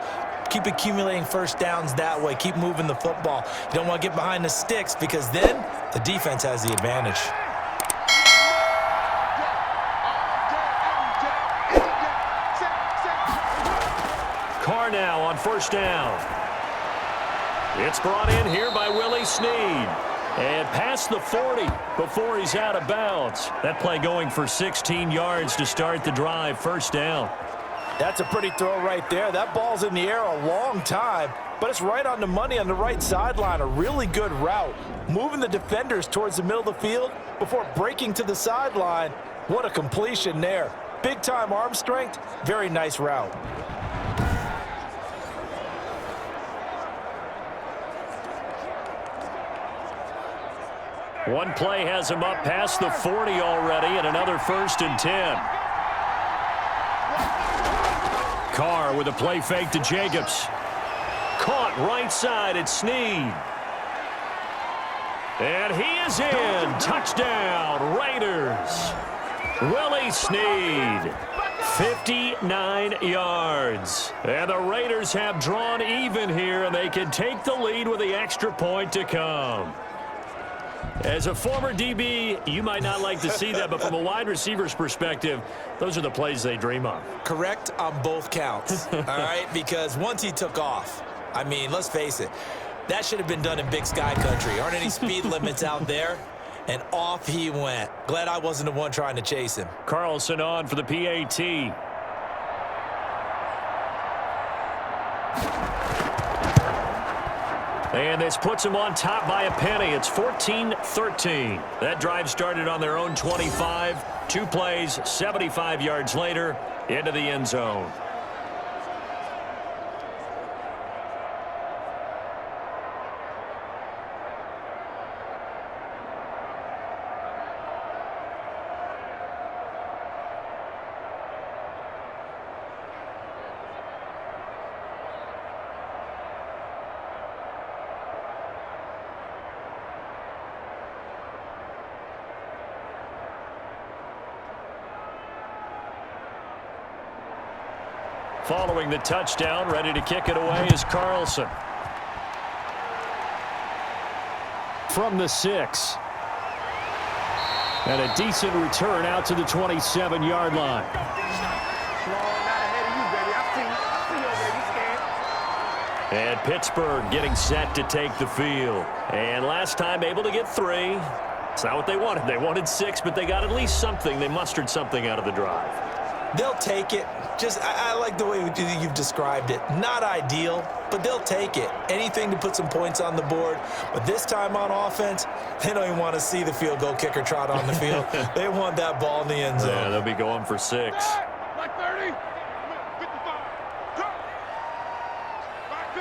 Keep accumulating first downs that way. Keep moving the football. You don't want to get behind the sticks because then the defense has the advantage. Carr now on first down. It's brought in here by Willie Snead. And past the 40 before he's out of bounds. That play going for 16 yards to start the drive. First down. That's a pretty throw right there. That ball's in the air a long time, but it's right on the money on the right sideline. A really good route. Moving the defenders towards the middle of the field before breaking to the sideline. What a completion there. Big-time arm strength. Very nice route. One play has him up past the 40 already, and another 1st and 10. Carr with a play fake to Jacobs. Caught right side at Snead. And he is in. Touchdown, Raiders. Willie Snead, 59 yards. And the Raiders have drawn even here, and they can take the lead with the extra point to come. As a former DB, you might not like to see that, but from a wide receiver's perspective, those are the plays they dream of. Correct on both counts, all right? Because once he took off, I mean, let's face it, that should have been done in Big Sky Country. Aren't any speed limits out there? And off he went. Glad I wasn't the one trying to chase him. Carlson on for the PAT. And this puts him on top by a penny. It's 14-13. That drive started on their own 25. 2 plays, 75 yards later, into the end zone. Following the touchdown, ready to kick it away is Carlson. From the 6. And a decent return out to the 27-yard line. And Pittsburgh getting set to take the field. And last time able to get 3. It's not what they wanted. They wanted 6, but they got at least something. They mustered something out of the drive. They'll take it. I like the way you've described it. Not ideal, but they'll take it. Anything to put some points on the board. But this time on offense, they don't even want to see the field goal kicker trot on the field. They want that ball in the end zone. Yeah, they'll be going for 6. Like 30. 55. Back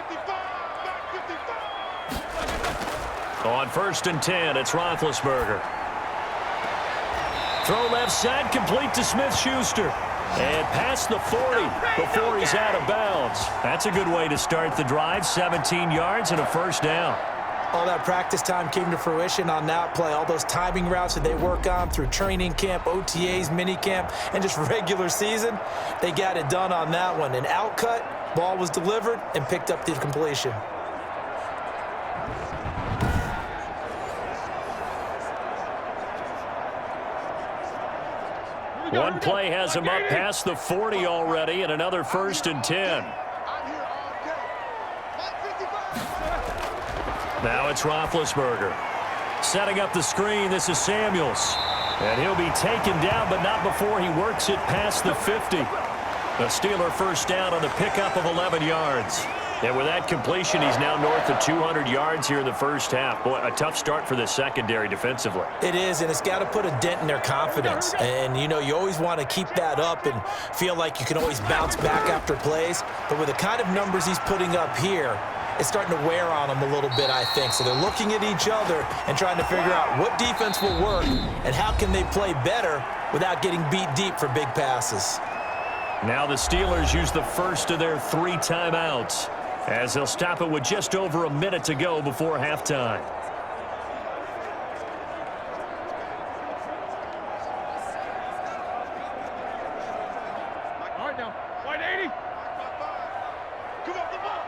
55. On 1st and 10, it's Roethlisberger. Throw left side, complete to Smith-Schuster. And past the 40 before he's out of bounds. That's a good way to start the drive. 17 yards and a 1st down. All that practice time came to fruition on that play. All those timing routes that they work on through training camp, OTAs, mini camp, and just regular season, they got it done on that one. An outcut, ball was delivered, and picked up the completion. One play has him up past the 40 already, and another 1st and 10. Now it's Roethlisberger. Setting up the screen, this is Samuels. And he'll be taken down, but not before he works it past the 50. The Steeler 1st down on the pickup of 11 yards. And with that completion, he's now north of 200 yards here in the 1st half. Boy, a tough start for the secondary defensively. It is, and it's got to put a dent in their confidence. And, you know, you always want to keep that up and feel like you can always bounce back after plays. But with the kind of numbers he's putting up here, it's starting to wear on them a little bit, I think. So they're looking at each other and trying to figure out what defense will work and how can they play better without getting beat deep for big passes. Now the Steelers use the first of their 3 timeouts, as they'll stop it with just over a minute to go before halftime. All right now, wide 80. Come on, the ball.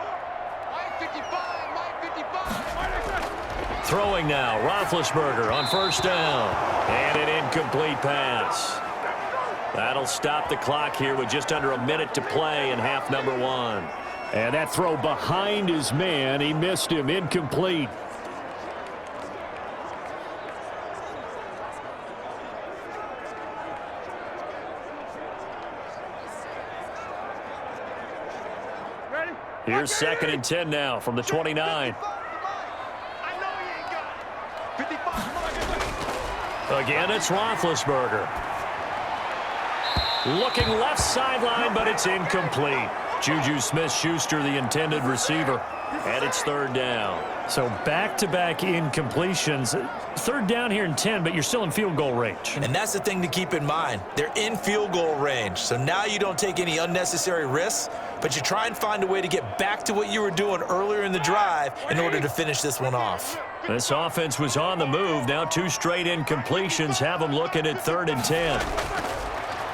Wide 55, wide 55. Throwing now, Roethlisberger on 1st down. And an incomplete pass. That'll stop the clock here with just under a minute to play in half number 1. And that throw behind his man, he missed him, incomplete. Here's 2nd and 10 now from the 29. Again, it's Roethlisberger. Looking left sideline, but it's incomplete. Juju Smith-Schuster, the intended receiver, and it's 3rd down. So back-to-back incompletions. 3rd down here and 10, but you're still in field goal range. And that's the thing to keep in mind. They're in field goal range. So now you don't take any unnecessary risks, but you try and find a way to get back to what you were doing earlier in the drive in order to finish this one off. This offense was on the move. Now 2 straight incompletions have them looking at 3rd and 10.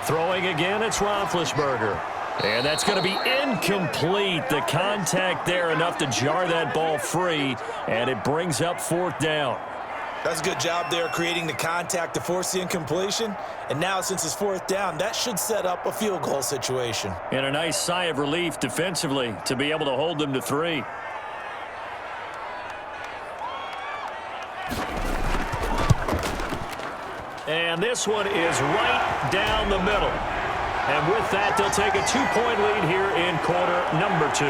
Throwing again, it's Roethlisberger. And that's going to be incomplete. The contact there enough to jar that ball free, and it brings up 4th down. That's a good job there creating the contact to force the incompletion. And now since it's 4th down, that should set up a field goal situation. And a nice sigh of relief defensively to be able to hold them to 3. And this one is right down the middle. And with that, they'll take a 2-point lead here in quarter number 2.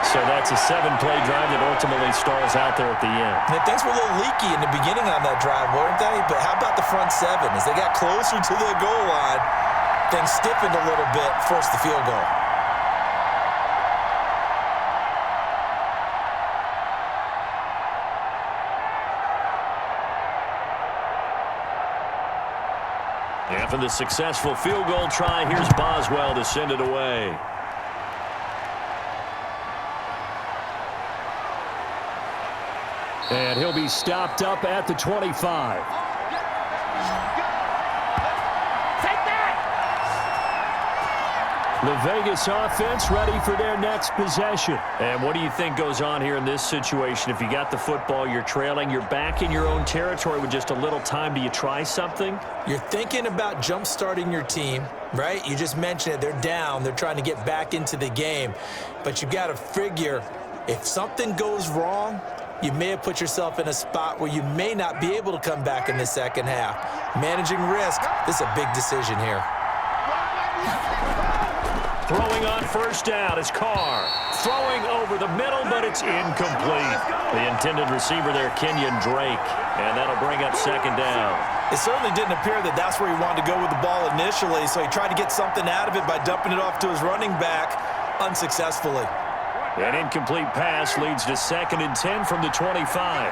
So that's a 7-play drive that ultimately stalls out there at the end. And things were a little leaky in the beginning on that drive, weren't they? But how about the front 7? As they got closer to the goal line, things stiffened a little bit, forced the field goal. After the successful field goal try, here's Boswell to send it away. And he'll be stopped up at the 25. The Vegas offense ready for their next possession. And what do you think goes on here in this situation? If you got the football, you're trailing, you're back in your own territory with just a little time. Do you try something? You're thinking about jump-starting your team, right? You just mentioned it. They're down. They're trying to get back into the game. But you got to figure if something goes wrong, you may have put yourself in a spot where you may not be able to come back in the second half. Managing risk, this is a big decision here. Throwing on 1st down is Carr. Throwing over the middle, but it's incomplete. The intended receiver there, Kenyon Drake. And that'll bring up 2nd down. It certainly didn't appear that that's where he wanted to go with the ball initially, so he tried to get something out of it by dumping it off to his running back unsuccessfully. An incomplete pass leads to 2nd and 10 from the 25.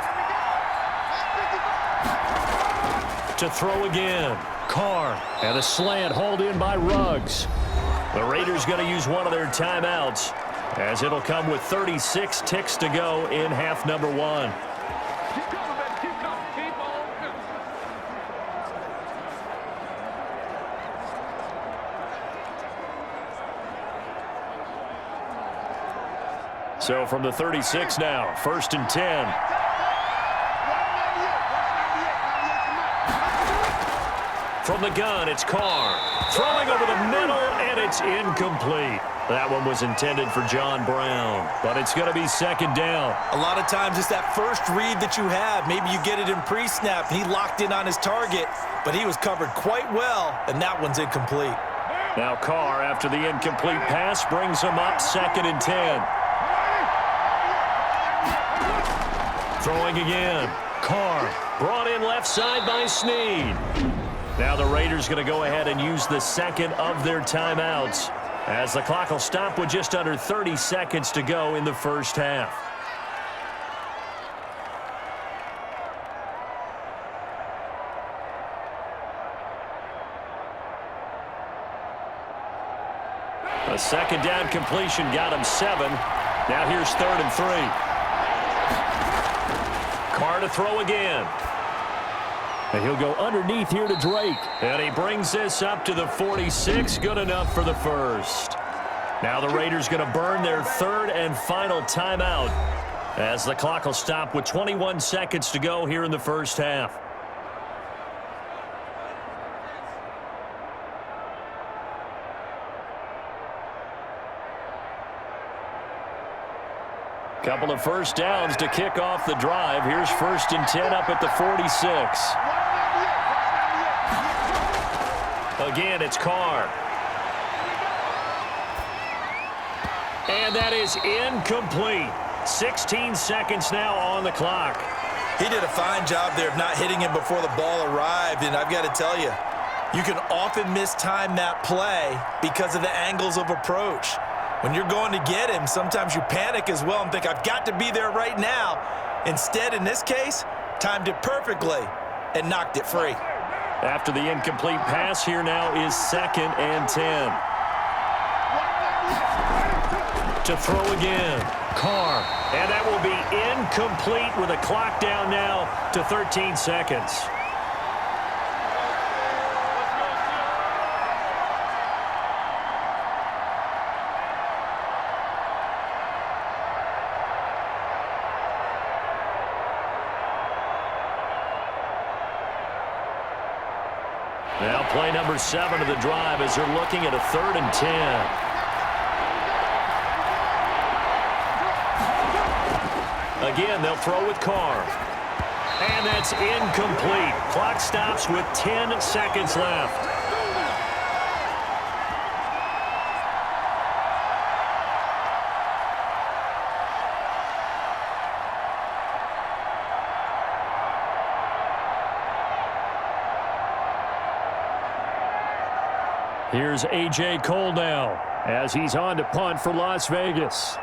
To throw again. Carr. And a slant hauled in by Ruggs. The Raiders going to use one of their timeouts, as it'll come with 36 ticks to go in half number 1. Keep coming, baby. Keep coming. Keep on. So from the 36 now, 1st and 10. From the gun, it's Carr. Throwing over the middle, and it's incomplete. That one was intended for John Brown, but it's going to be 2nd down. A lot of times it's that first read that you have. Maybe you get it in pre-snap, and he locked in on his target, but he was covered quite well, and that one's incomplete. Now Carr, after the incomplete pass, brings him up 2nd and 10. Throwing again. Carr brought in left side by Snead. Now the Raiders going to go ahead and use the 2nd of their timeouts, as the clock will stop with just under 30 seconds to go in the 1st half. A 2nd down completion got him 7. Now here's 3rd and 3. Carr to throw again. And he'll go underneath here to Drake. And he brings this up to the 46. Good enough for the 1st. Now the Raiders going to burn their 3rd and final timeout, as the clock will stop with 21 seconds to go here in the 1st half. Couple of first downs to kick off the drive. Here's 1st and 10 up at the 46. Again, it's Carr. And that is incomplete. 16 seconds now on the clock. He did a fine job there of not hitting him before the ball arrived, and I've got to tell you, you can often mistime that play because of the angles of approach. When you're going to get him, sometimes you panic as well and think, I've got to be there right now. Instead, in this case, timed it perfectly and knocked it free. After the incomplete pass, here now is 2nd and 10. To throw again, Carr. And that will be incomplete with a clock down now to 13 seconds. Now play number 7 of the drive as they're looking at a 3rd and 10. Again, they'll throw with Carr. And that's incomplete. Clock stops with 10 seconds left. Here's A.J. Cole now as he's on to punt for Las Vegas.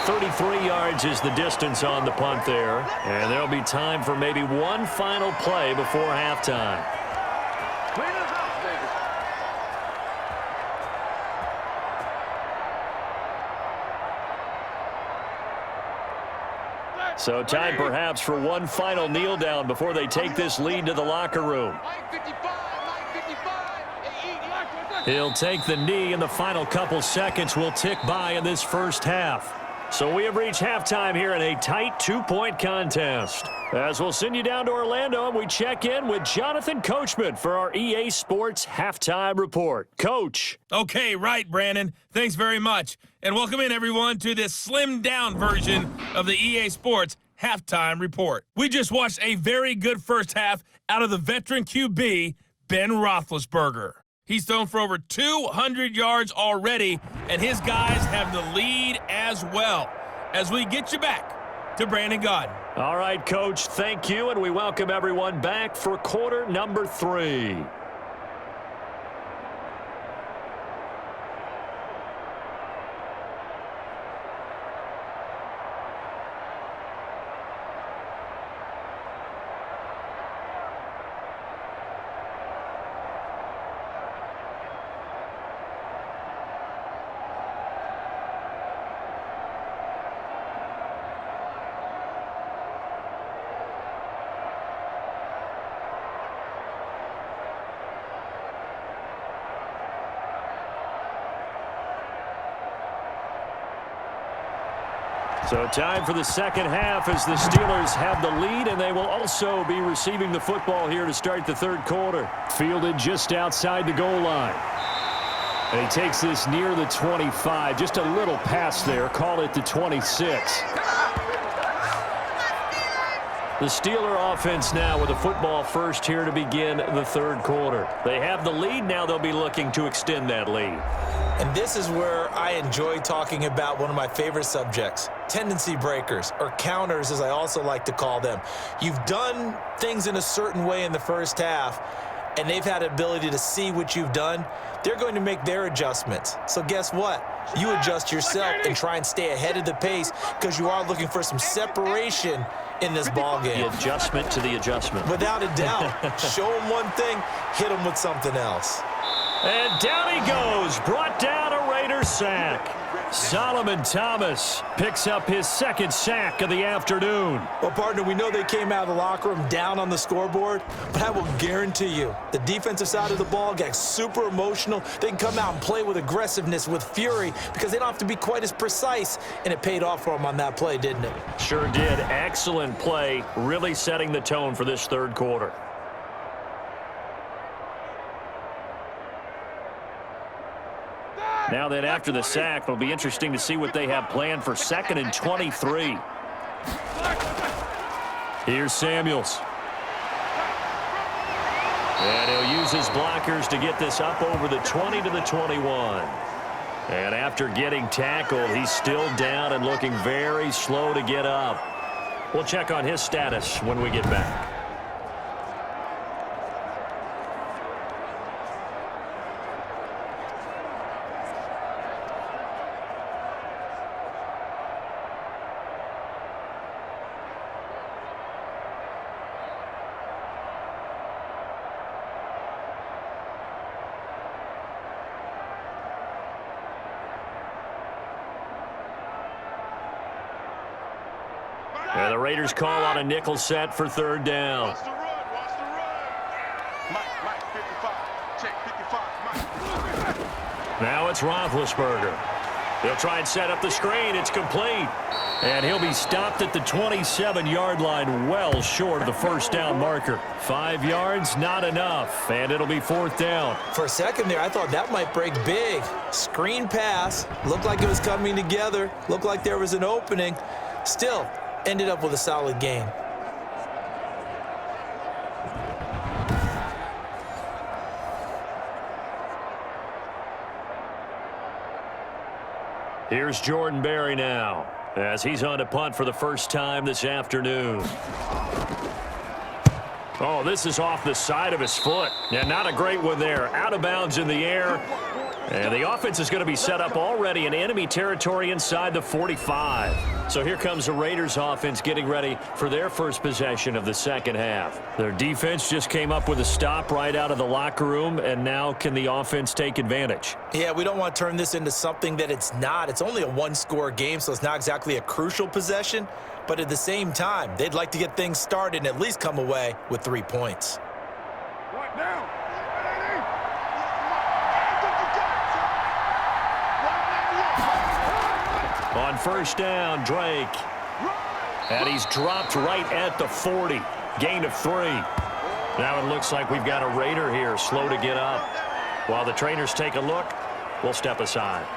33 yards is the distance on the punt there. And there'll be time for maybe one final play before halftime. So time perhaps for one final kneel down before they take this lead to the locker room. He'll take the knee, and the final couple seconds will tick by in this first half. So we have reached halftime here in a tight 2-point contest. As we'll send you down to Orlando, and we check in with Jonathan Coachman for our EA Sports Halftime Report. Coach. Okay, right, Brandon. Thanks very much. And welcome in, everyone, to this slimmed-down version of the EA Sports Halftime Report. We just watched a very good first half out of the veteran QB, Ben Roethlisberger. He's thrown for over 200 yards already, and his guys have the lead as well. As we get you back to Brandon Gaudin. All right, Coach, thank you, and we welcome everyone back for quarter number 3. So time for the second half as the Steelers have the lead, and they will also be receiving the football here to start the third quarter. Fielded just outside the goal line. And he takes this near the 25. Just a little pass there. Call it the 26. The Steeler offense now with the football first here to begin the third quarter. They have the lead. Now they'll be looking to extend that lead. And this is where I enjoy talking about one of my favorite subjects, tendency breakers, or counters as I also like to call them. You've done things in a certain way in the first half, and they've had the ability to see what you've done. They're going to make their adjustments. So guess what? You adjust yourself and try and stay ahead of the pace because you are looking for some separation in this ball game. The adjustment to the adjustment. Without a doubt. Show them one thing, hit them with something else. And down he goes, brought down a Raider sack. Solomon Thomas picks up his second sack of the afternoon. Well, partner, we know they came out of the locker room down on the scoreboard, but I will guarantee you the defensive side of the ball gets super emotional. They can come out and play with aggressiveness, with fury, because they don't have to be quite as precise, and it paid off for them on that play, didn't it? Sure did. Excellent play, really setting the tone for this third quarter. Now then, after the sack, it'll be interesting to see what they have planned for 2nd and 23. Here's Samuels. And he'll use his blockers to get this up over the 20 to the 21. And after getting tackled, he's still down and looking very slow to get up. We'll check on his status when we get back. And the Raiders call on a nickel set for 3rd down. Watch the run. Watch the run. Mike, 55. Check 55. Mike. Now it's Roethlisberger. He'll try and set up the screen. It's complete. And he'll be stopped at the 27-yard line, well short of the 1st down marker. 5 yards, not enough. And it'll be 4th down. For a second there, I thought that might break big. Screen pass. Looked like it was coming together. Looked like there was an opening. Still, ended up with a solid gain. Here's Jordan Berry now, as he's on to punt for the first time this afternoon. Oh, this is off the side of his foot. Yeah, not a great one there. Out of bounds in the air. And the offense is going to be set up already in enemy territory inside the 45. So here comes the Raiders offense getting ready for their first possession of the 2nd half. Their defense just came up with a stop right out of the locker room, and now can the offense take advantage? Yeah, we don't want to turn this into something that it's not. It's only a 1-score game, so it's not exactly a crucial possession. But at the same time, they'd like to get things started and at least come away with 3 points. Right now. On 1st down, Drake. And he's dropped right at the 40. Gain of 3. Now it looks like we've got a Raider here, slow to get up. While the trainers take a look, we'll step aside.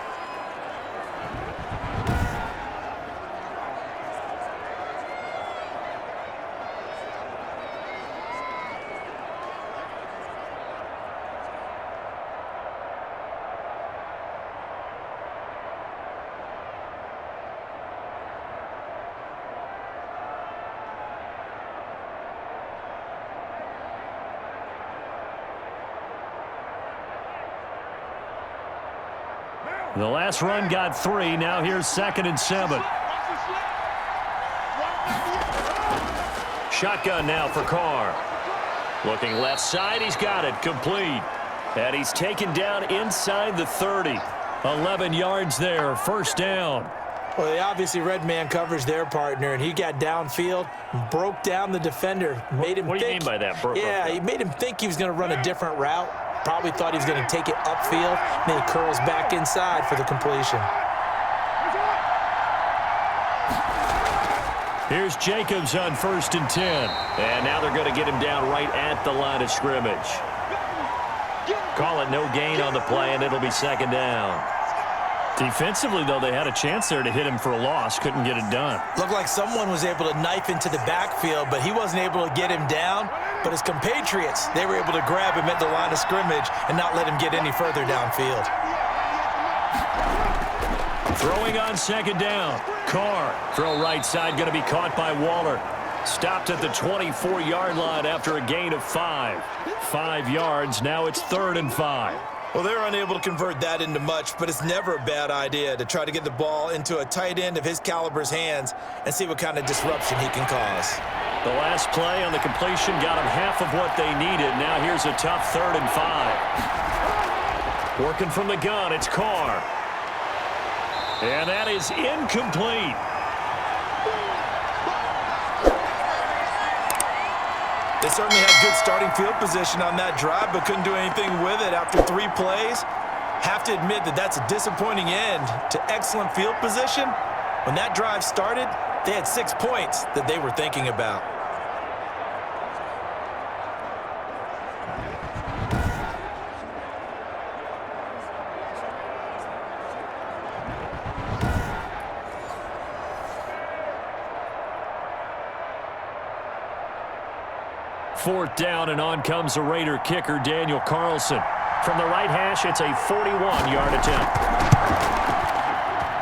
The last run got 3. Now here's 2nd and 7. Shotgun now for Carr. Looking left side. He's got it. Complete. And he's taken down inside the 30. 11 yards there. 1st down. Well, they obviously red man coverage their partner, and he got downfield, broke down the defender, made him What do you mean by that? He made him think he was going to run a different route. Probably thought he was going to take it upfield, and then he curls back inside for the completion. Here's Jacobs on 1st and 10. And now they're going to get him down right at the line of scrimmage. Call it no gain on the play, and it'll be 2nd down. Defensively, though, they had a chance there to hit him for a loss. Couldn't get it done. Looked like someone was able to knife into the backfield, but he wasn't able to get him down. But his compatriots, they were able to grab him at the line of scrimmage and not let him get any further downfield. Throwing on 2nd down. Carr, throw right side, going to be caught by Waller. Stopped at the 24-yard line after a gain of 5. 5 yards, now it's 3rd and 5. Well, they're unable to convert that into much, but it's never a bad idea to try to get the ball into a tight end of his caliber's hands and see what kind of disruption he can cause. The last play on the completion got them half of what they needed. Now here's a tough 3rd and 5. Working from the gun, it's Carr. And that is incomplete. They certainly had good starting field position on that drive, but couldn't do anything with it after 3 plays. Have to admit that that's a disappointing end to excellent field position. When that drive started, they had 6 points that they were thinking about. 4th down, and on comes the Raider kicker, Daniel Carlson. From the right hash, it's a 41-yard attempt.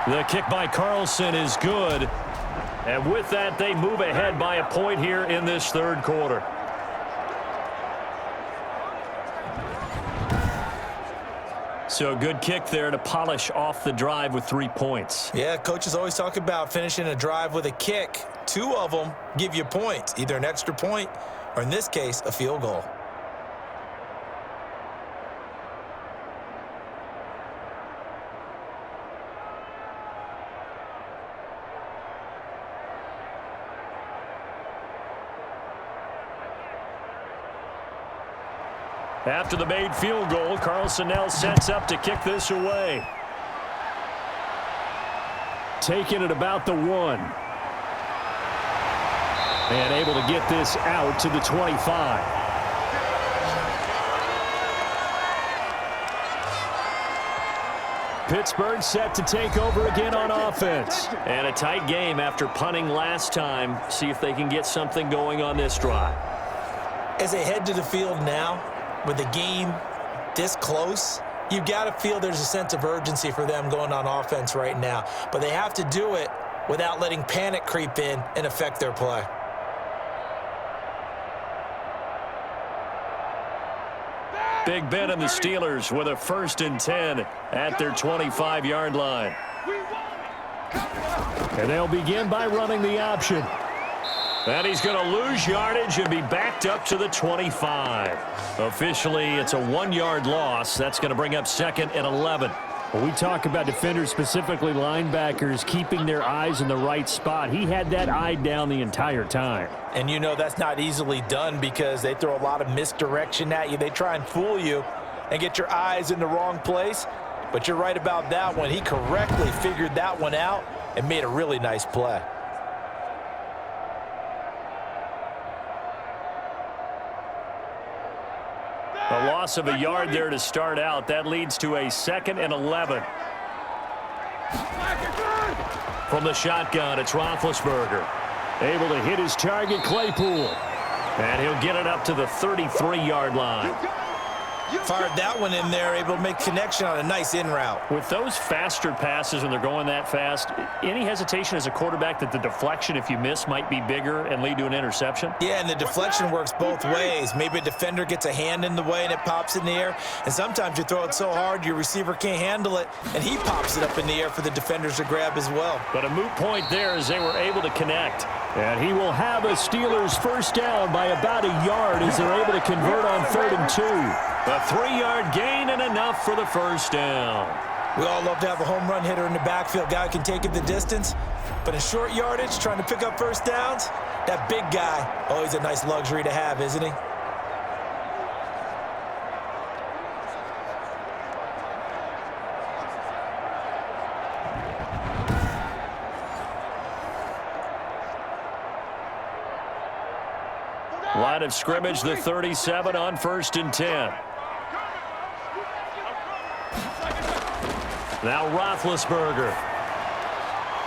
The kick by Carlson is good. And with that, they move ahead by a point here in this 3rd quarter. So a good kick there to polish off the drive with 3 points. Yeah, coaches always talk about finishing a drive with a kick. 2 of them give you points, either an extra point or, in this case, a field goal. After the made field goal, Carlson now sets up to kick this away. Taking it about the 1. And able to get this out to the 25. Pittsburgh set to take over again on offense. And a tight game after punting last time. See if they can get something going on this drive. As they head to the field now, with the game this close, you got to feel there's a sense of urgency for them going on offense right now. But they have to do it without letting panic creep in and affect their play. Big Ben and the Steelers with a 1st and 10 at their 25-yard line. And they'll begin by running the option. And he's going to lose yardage and be backed up to the 25. Officially, it's a 1-yard loss. That's going to bring up 2nd and 11. When we talk about defenders, specifically linebackers, keeping their eyes in the right spot, he had that eye down the entire time. And you know that's not easily done because they throw a lot of misdirection at you. They try and fool you and get your eyes in the wrong place. But you're right about that one. He correctly figured that one out and made a really nice play. A loss of a yard there to start out. That leads to a 2nd and 11. From the shotgun, it's Roethlisberger. Able to hit his target, Claypool. And he'll get it up to the 33-yard line. Fired that one in there, able to make connection on a nice in route. With those faster passes when they're going that fast, any hesitation as a quarterback that the deflection, if you miss, might be bigger and lead to an interception? Yeah, and the deflection works both ways. Maybe a defender gets a hand in the way and it pops in the air. And sometimes you throw it so hard your receiver can't handle it, and he pops it up in the air for the defenders to grab as well. But a moot point there as they were able to connect. And he will have a Steelers 1st down by about a yard as they're able to convert on 3rd and 2. A 3-yard gain and enough for the 1st down. We all love to have a home run hitter in the backfield. Guy can take it the distance. But in short yardage, trying to pick up 1st downs, that big guy, always a nice luxury to have, isn't he? Line of scrimmage, the 37 on 1st and 10. Now Roethlisberger.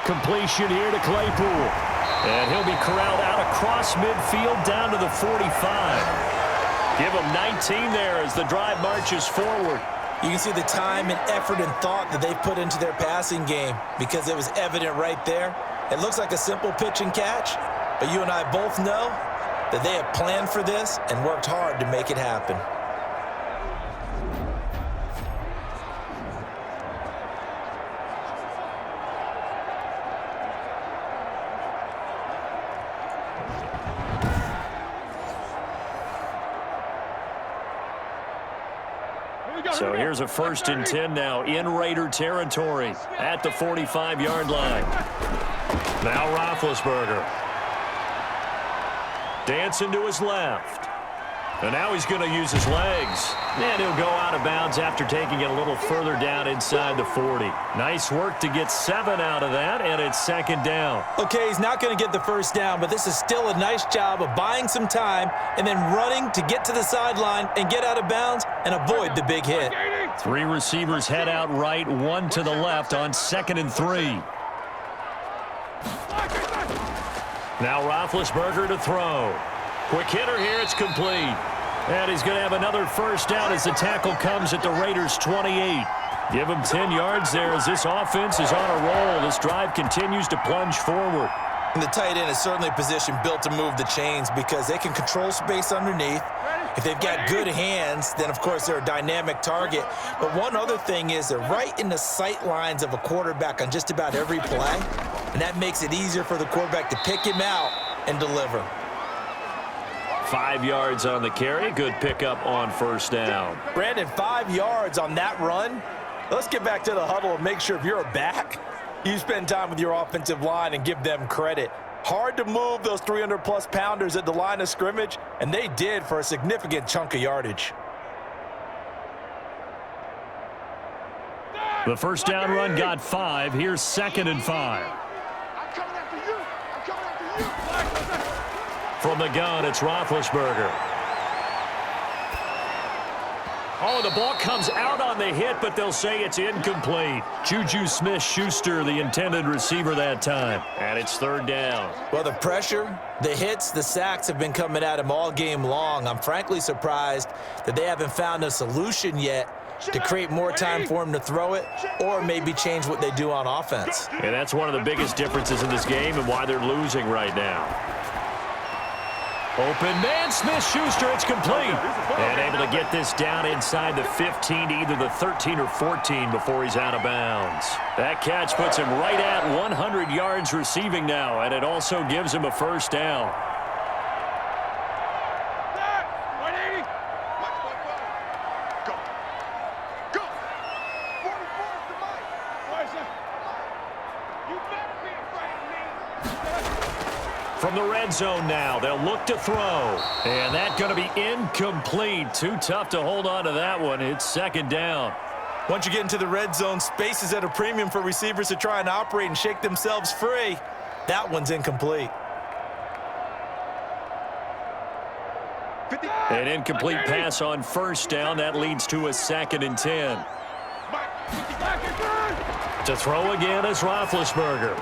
Completion here to Claypool. And he'll be corralled out across midfield down to the 45. Give him 19 there as the drive marches forward. You can see the time and effort and thought that they've put into their passing game because it was evident right there. It looks like a simple pitch and catch, but you and I both know that they have planned for this and worked hard to make it happen. So here's a 1st and 10 now in Raider territory at the 45-yard line. Now Roethlisberger. Dancing to his left. And now he's going to use his legs. And he'll go out of bounds after taking it a little further down inside the 40. Nice work to get 7 out of that, and it's 2nd down. Okay, he's not going to get the 1st down, but this is still a nice job of buying some time and then running to get to the sideline and get out of bounds and avoid the big hit. 3 receivers head out right, 1 to the left on 2nd and 3. Now Roethlisberger to throw. Quick hitter here. It's complete. And he's going to have another first down as the tackle comes at the Raiders' 28. Give him 10 yards there as this offense is on a roll. This drive continues to plunge forward. And the tight end is certainly a position built to move the chains because they can control space underneath. If they've got good hands, then, of course, they're a dynamic target. But one other thing is they're right in the sight lines of a quarterback on just about every play, and that makes it easier for the quarterback to pick him out and deliver. 5 yards on the carry. Good pickup on first down. Brandon, 5 yards on that run. Let's get back to the huddle and make sure if you're a back, you spend time with your offensive line and give them credit. Hard to move those 300-plus pounders at the line of scrimmage, and they did for a significant chunk of yardage. The first down run got 5. Here's 2nd and 5. I'm coming after you. I'm coming after you. From the gun, it's Roethlisberger. Oh, the ball comes out on the hit, but they'll say it's incomplete. Juju Smith-Schuster, the intended receiver that time. And it's 3rd down. Well, the pressure, the hits, the sacks have been coming at him all game long. I'm frankly surprised that they haven't found a solution yet to create more time for him to throw it or maybe change what they do on offense. And that's one of the biggest differences in this game and why they're losing right now. Open man, Smith-Schuster, it's complete. And able to get this down inside the 15 to either the 13 or 14 before he's out of bounds. That catch puts him right at 100 yards receiving now, and it also gives him a first down. 180. Go. Go. 44 is the mic. Where's that? You better be afraid of me. From the red zone now, they'll look to throw. And that's going to be incomplete. Too tough to hold on to that one. It's 2nd down. Once you get into the red zone, space is at a premium for receivers to try and operate and shake themselves free. That one's incomplete. An incomplete pass on first down. That leads to a 2nd and 10. To throw again is Roethlisberger.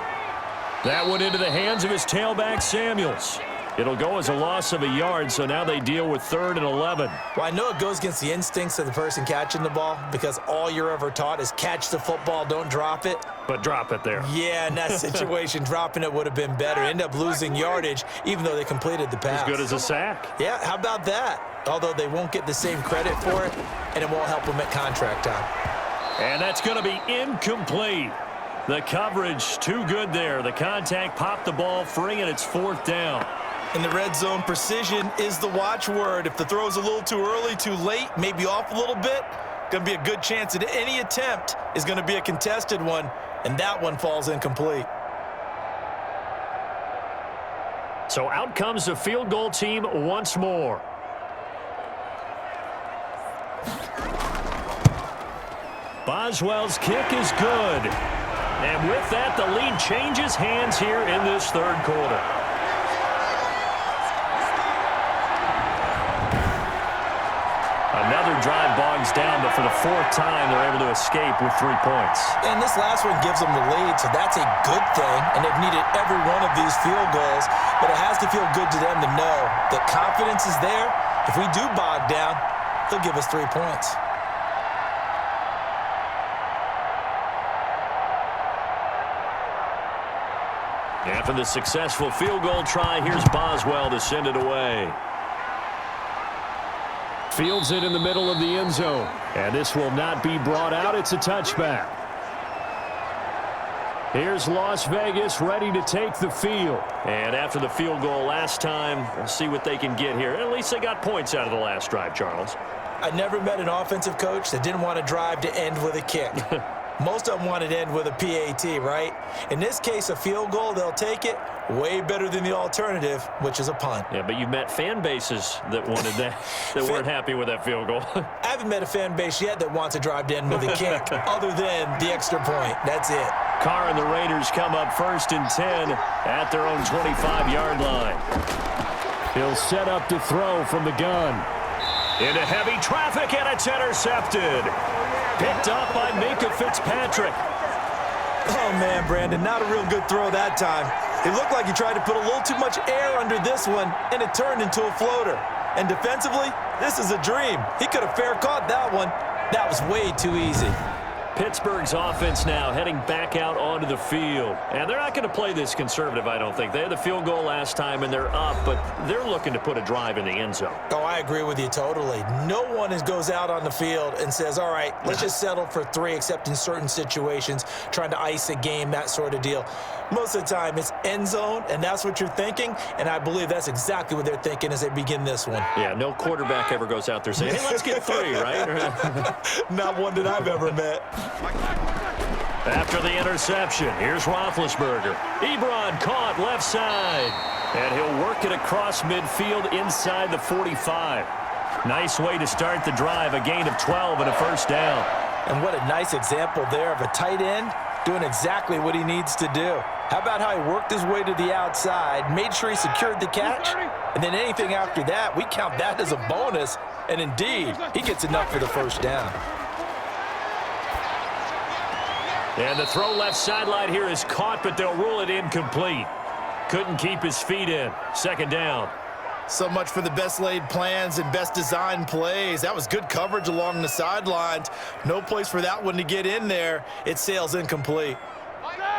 That one into the hands of his tailback, Samuels. It'll go as a loss of a yard, so now they deal with 3rd and 11. Well, I know it goes against the instincts of the person catching the ball because all you're ever taught is catch the football, don't drop it. But drop it there. Yeah, in that situation, dropping it would have been better. End up losing yardage, even though they completed the pass. As good as a sack. Yeah, how about that? Although they won't get the same credit for it, and it won't help them at contract time. And that's going to be incomplete. The coverage too good there. The contact popped the ball free, and it's 4th down. In the red zone, precision is the watchword. If the throw's a little too early, too late, maybe off a little bit, going to be a good chance that any attempt is going to be a contested one, and that one falls incomplete. So out comes the field goal team once more. Boswell's kick is good. And with that, the lead changes hands here in this 3rd quarter. Another drive bogs down, but for the 4th time, they're able to escape with 3 points. And this last one gives them the lead, so that's a good thing. And they've needed every one of these field goals, but it has to feel good to them to know that confidence is there. If we do bog down, they'll give us 3 points. After the successful field goal try, here's Boswell to send it away. Fields it in the middle of the end zone. And this will not be brought out. It's a touchback. Here's Las Vegas ready to take the field. And after the field goal last time, we'll see what they can get here. At least they got points out of the last drive, Charles. I never met an offensive coach that didn't want to drive to end with a kick. Most of them wanted to end with a PAT, right? In this case, a field goal, they'll take it. Way better than the alternative, which is a punt. Yeah, but you've met fan bases that wanted that, that weren't happy with that field goal. I haven't met a fan base yet that wants to drive to end with a kick, other than the extra point. That's it. Carr and the Raiders come up 1st and 10 at their own 25-yard line. He'll set up to throw from the gun. Into heavy traffic, and it's intercepted. Picked up by Minka Fitzpatrick. Oh, man, Brandon, not a real good throw that time. It looked like he tried to put a little too much air under this one, and it turned into a floater. And defensively, this is a dream. He could have fair caught that one. That was way too easy. Pittsburgh's offense now heading back out onto the field. And they're not going to play this conservative, I don't think. They had the field goal last time, and they're up, but they're looking to put a drive in the end zone. Oh, I agree with you totally. No one goes out on the field and says, all right, let's just settle for 3, except in certain situations, trying to ice a game, that sort of deal. Most of the time, it's end zone, and that's what you're thinking, and I believe that's exactly what they're thinking as they begin this one. Yeah, no quarterback ever goes out there saying, hey, let's get 3, right? Not one that I've ever met. After the interception, here's Roethlisberger. Ebron caught left side, and he'll work it across midfield inside the 45. Nice way to start the drive, a gain of 12 and a first down. And what a nice example there of a tight end doing exactly what he needs to do. How about how he worked his way to the outside, made sure he secured the catch, and then anything after that, we count that as a bonus, and indeed, he gets enough for the first down. And the throw left sideline here is caught, but they'll rule it incomplete. Couldn't keep his feet in. Second down. So much for the best laid plans and best designed plays. That was good coverage along the sidelines. No place for that one to get in there. It sails incomplete.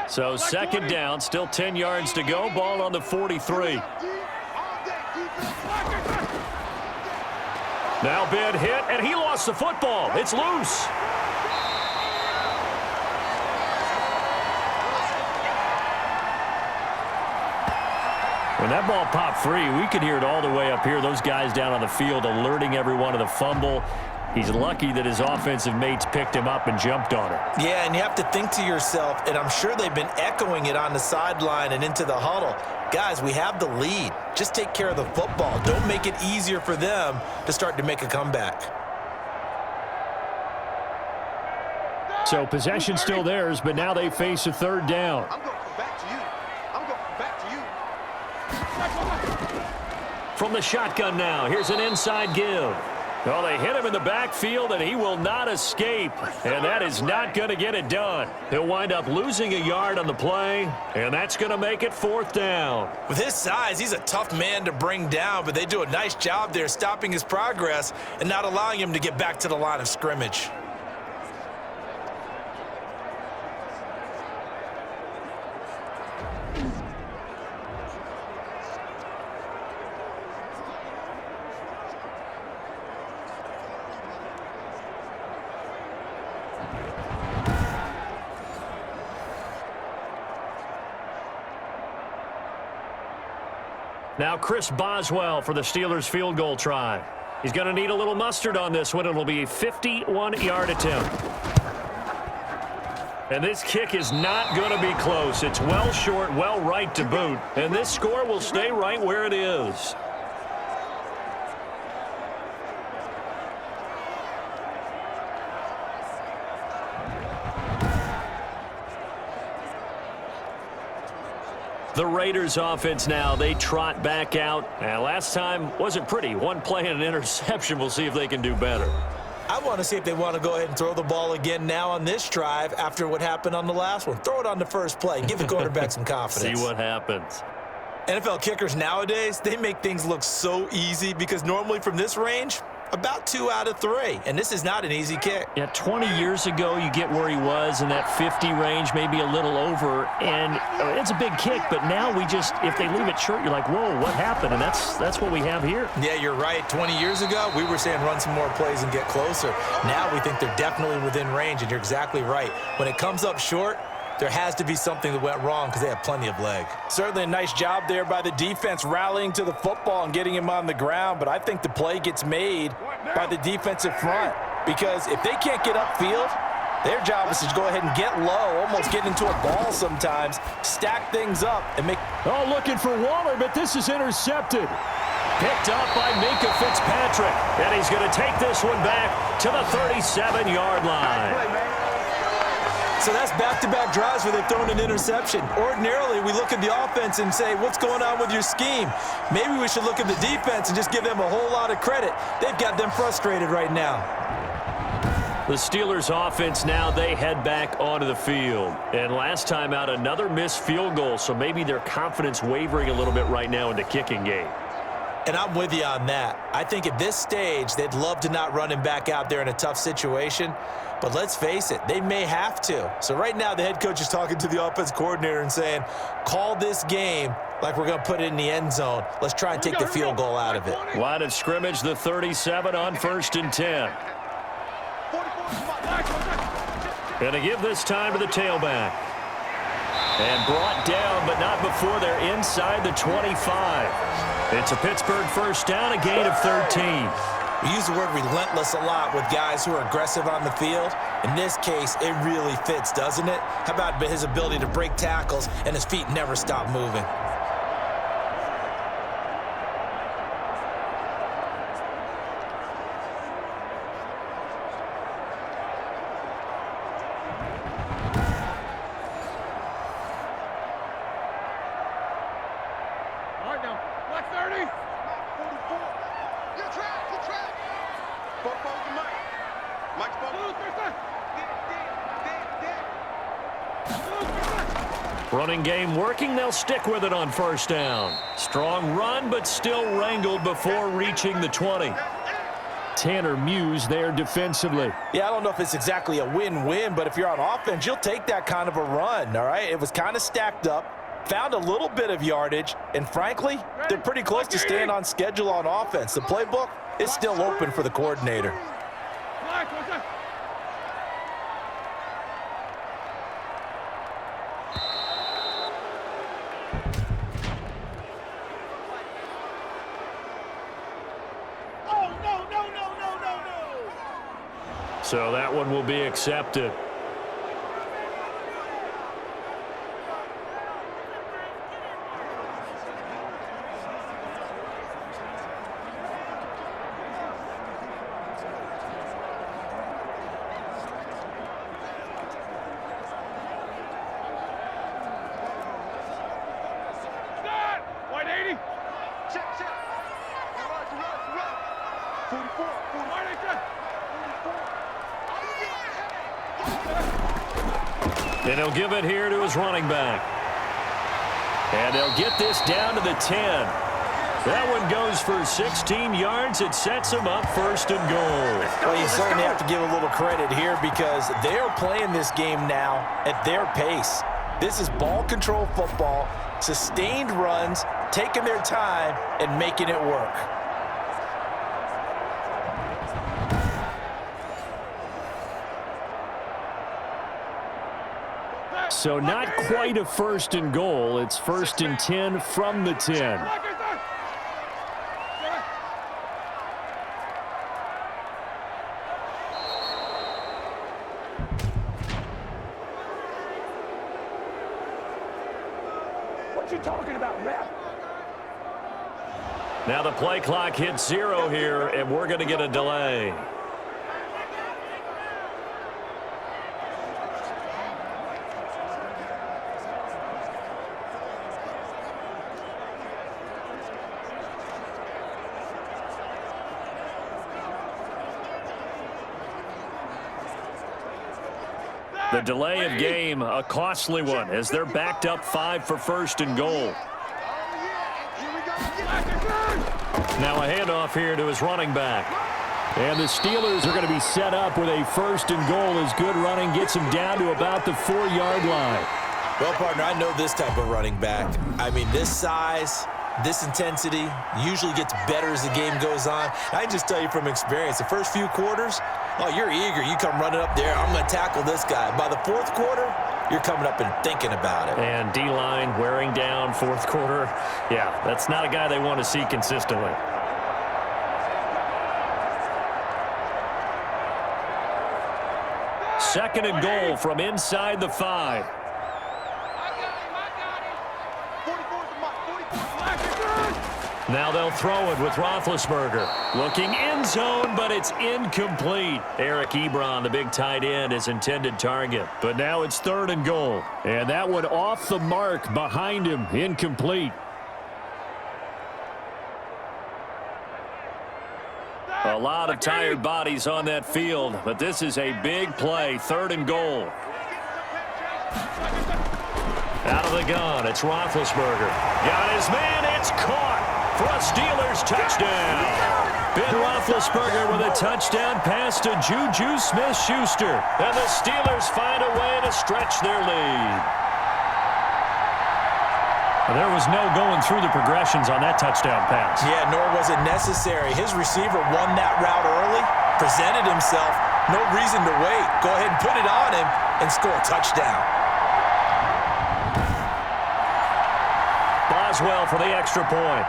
So second down, still 10 yards to go. Ball on the 43. Now Ben hit, and he lost the football. It's loose. When that ball popped free, we could hear it all the way up here. Those guys down on the field alerting everyone of the fumble. He's lucky that his offensive mates picked him up and jumped on it. Yeah, and you have to think to yourself, and I'm sure they've been echoing it on the sideline and into the huddle. Guys, we have the lead. Just take care of the football. Don't make it easier for them to start to make a comeback. So possession still theirs, but now they face a third down. I'm going back to you. I'm going back to you. From the shotgun now, here's an inside give. Well, they hit him in the backfield, and he will not escape. And that is not going to get it done. He'll wind up losing a yard on the play, and that's going to make it fourth down. With his size, he's a tough man to bring down, but they do a nice job there stopping his progress and not allowing him to get back to the line of scrimmage. Now Chris Boswell for the Steelers field goal try. He's going to need a little mustard on this one. It'll be a 51-yard attempt. And this kick is not going to be close. It's well short, well right to boot. And this score will stay right where it is. The Raiders offense now, they trot back out. And last time wasn't pretty. One play and an interception. We'll see if they can do better. I want to see if they want to go ahead and throw the ball again now on this drive after what happened on the last one. Throw it on the first play. Give the quarterback some confidence. See what happens. NFL kickers nowadays, they make things look so easy because normally from this range, about 2 out of 3. And this is not an easy kick. Yeah, 20 years ago, you get where he was in that 50 range, maybe a little over, and it's a big kick. But now we just, if they leave it short, you're like, whoa, what happened? And that's what we have here. Yeah, you're right. 20 years ago, we were saying run some more plays and get closer. Now we think they're definitely within range, and you're exactly right. When it comes up short, there has to be something that went wrong because they have plenty of leg. Certainly a nice job there by the defense rallying to the football and getting him on the ground, but I think the play gets made by the defensive front because if they can't get upfield, their job is to go ahead and get low, almost get into a ball sometimes, stack things up, and make... Oh, looking for Waller, but this is intercepted. Picked up by Minka Fitzpatrick, and he's going to take this one back to the 37-yard line. So that's back-to-back drives where they've thrown an interception. Ordinarily, we look at the offense and say, what's going on with your scheme? Maybe we should look at the defense and just give them a whole lot of credit. They've got them frustrated right now. The Steelers offense now, they head back onto the field. And last time out, another missed field goal, so maybe their confidence wavering a little bit right now in the kicking game. And I'm with you on that. I think at this stage, they'd love to not run him back out there in a tough situation. But let's face it, they may have to. So right now, the head coach is talking to the offense coordinator and saying, call this game like we're going to put it in the end zone. Let's try and take the field goal out of it. Line of scrimmage, the 37 on 1st and 10. Going to give this time to the tailback. And brought down, but not before they're inside the 25. It's a Pittsburgh first down, a gain of 13. We use the word relentless a lot with guys who are aggressive on the field. In this case, it really fits, doesn't it? How about his ability to break tackles and his feet never stop moving? Running game working, they'll stick with it on first down. Strong run, but still wrangled before reaching the 20. Tanner Muse there defensively. Yeah, I don't know if it's exactly a win-win, but if you're on offense, you'll take that kind of a run, all right? It was kind of stacked up, found a little bit of yardage, and frankly, they're pretty close to staying on schedule on offense. The playbook is still open for the coordinator. So that one will be accepted. And he'll give it here to his running back. And they'll get this down to the 10. That one goes for 16 yards. It sets him up first and goal. Well, you certainly have to give a little credit here because they're playing this game now at their pace. This is ball control football, sustained runs, taking their time, and making it work. So not quite a first and goal. It's 1st and 10 from the 10. What you talking about, ref? Now the play clock hits 0 here, and we're going to get a delay. The delay of game, a costly one, as they're backed up 5 for 1st and goal. Now a handoff here to his running back. And the Steelers are going to be set up with a 1st and goal as good running gets them down to about the 4-yard line. Well, partner, I know this type of running back. I mean, this size, this intensity usually gets better as the game goes on. I can just tell you from experience, the first few quarters, oh, you're eager. You come running up there, I'm going to tackle this guy. By the 4th quarter, you're coming up and thinking about it. And D-line wearing down 4th quarter. Yeah, that's not a guy they want to see consistently. Second and goal from inside the 5. Now they'll throw it with Roethlisberger. Looking end zone, but it's incomplete. Eric Ebron, the big tight end, his intended target. But now it's 3rd and goal. And that one off the mark behind him, incomplete. A lot of tired bodies on that field, but this is a big play, 3rd and goal. Out of the gun, it's Roethlisberger. Got his man, it's caught for a Steelers touchdown. Ben Roethlisberger with a touchdown pass to Juju Smith-Schuster. And the Steelers find a way to stretch their lead. There was no going through the progressions on that touchdown pass. Yeah, nor was it necessary. His receiver won that route early, presented himself. No reason to wait. Go ahead and put it on him and score a touchdown. Boswell for the extra point.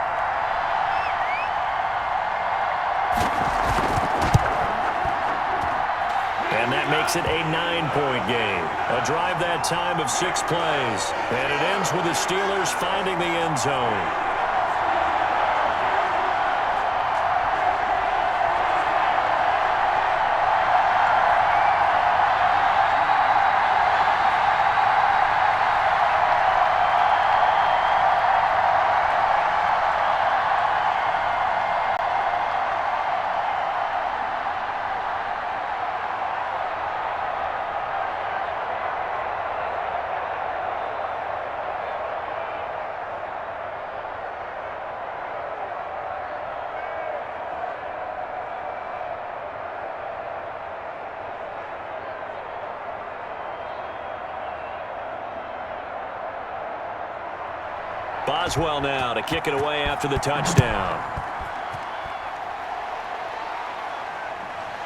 And that makes it a 9-point game. A drive that time of 6 plays. And it ends with the Steelers finding the end zone. Boswell now to kick it away after the touchdown.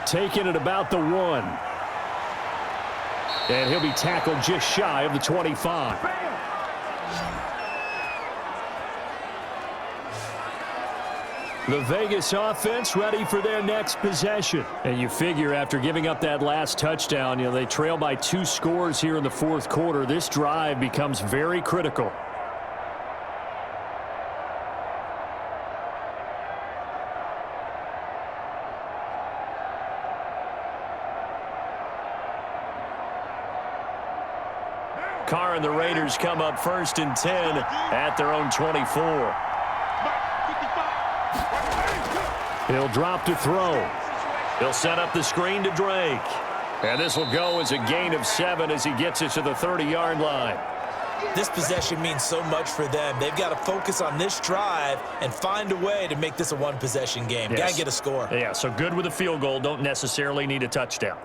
Taking it about the 1. And he'll be tackled just shy of the 25. The Vegas offense ready for their next possession. And you figure after giving up that last touchdown, they trail by 2 scores here in the 4th quarter. This drive becomes very critical. Carr and the Raiders come up 1st and 10 at their own 24. He'll drop to throw. He'll set up the screen to Drake. And this will go as a gain of 7 as he gets it to the 30-yard line. This possession means so much for them. They've got to focus on this drive and find a way to make this a one-possession game. Yes. Got to get a score. Yeah, so good with a field goal. Don't necessarily need a touchdown.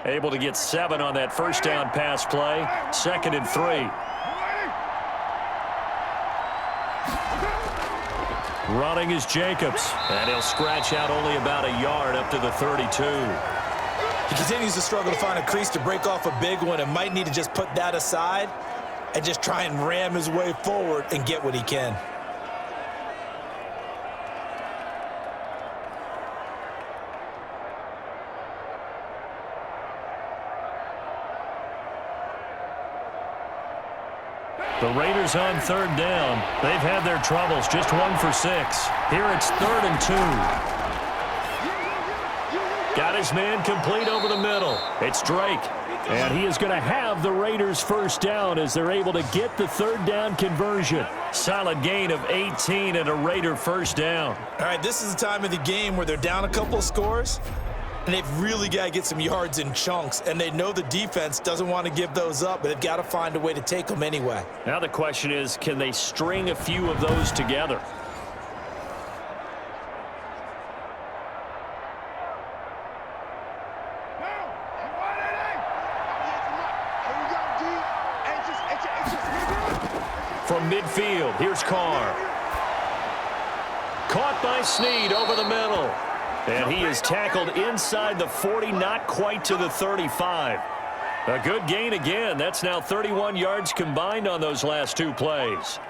Able to get 7 on that first down pass play. 2nd and 3. Running is Jacobs. And he'll scratch out only about a yard up to the 32. He continues to struggle to find a crease to break off a big one and might need to just put that aside and just try and ram his way forward and get what he can. The Raiders on 3rd down. They've had their troubles, just 1 for 6. Here it's 3rd and 2. Got his man complete over the middle. It's Drake. And he is going to have the Raiders first down as they're able to get the 3rd down conversion. Solid gain of 18 and a Raider first down. All right, this is the time of the game where they're down a couple of scores. And they've really got to get some yards in chunks. And they know the defense doesn't want to give those up, but they've got to find a way to take them anyway. Now the question is, can they string a few of those together? From midfield, here's Carr. Caught by Snead over the middle. And he is tackled inside the 40, not quite to the 35. A good gain again. That's now 31 yards combined on those last 2 plays.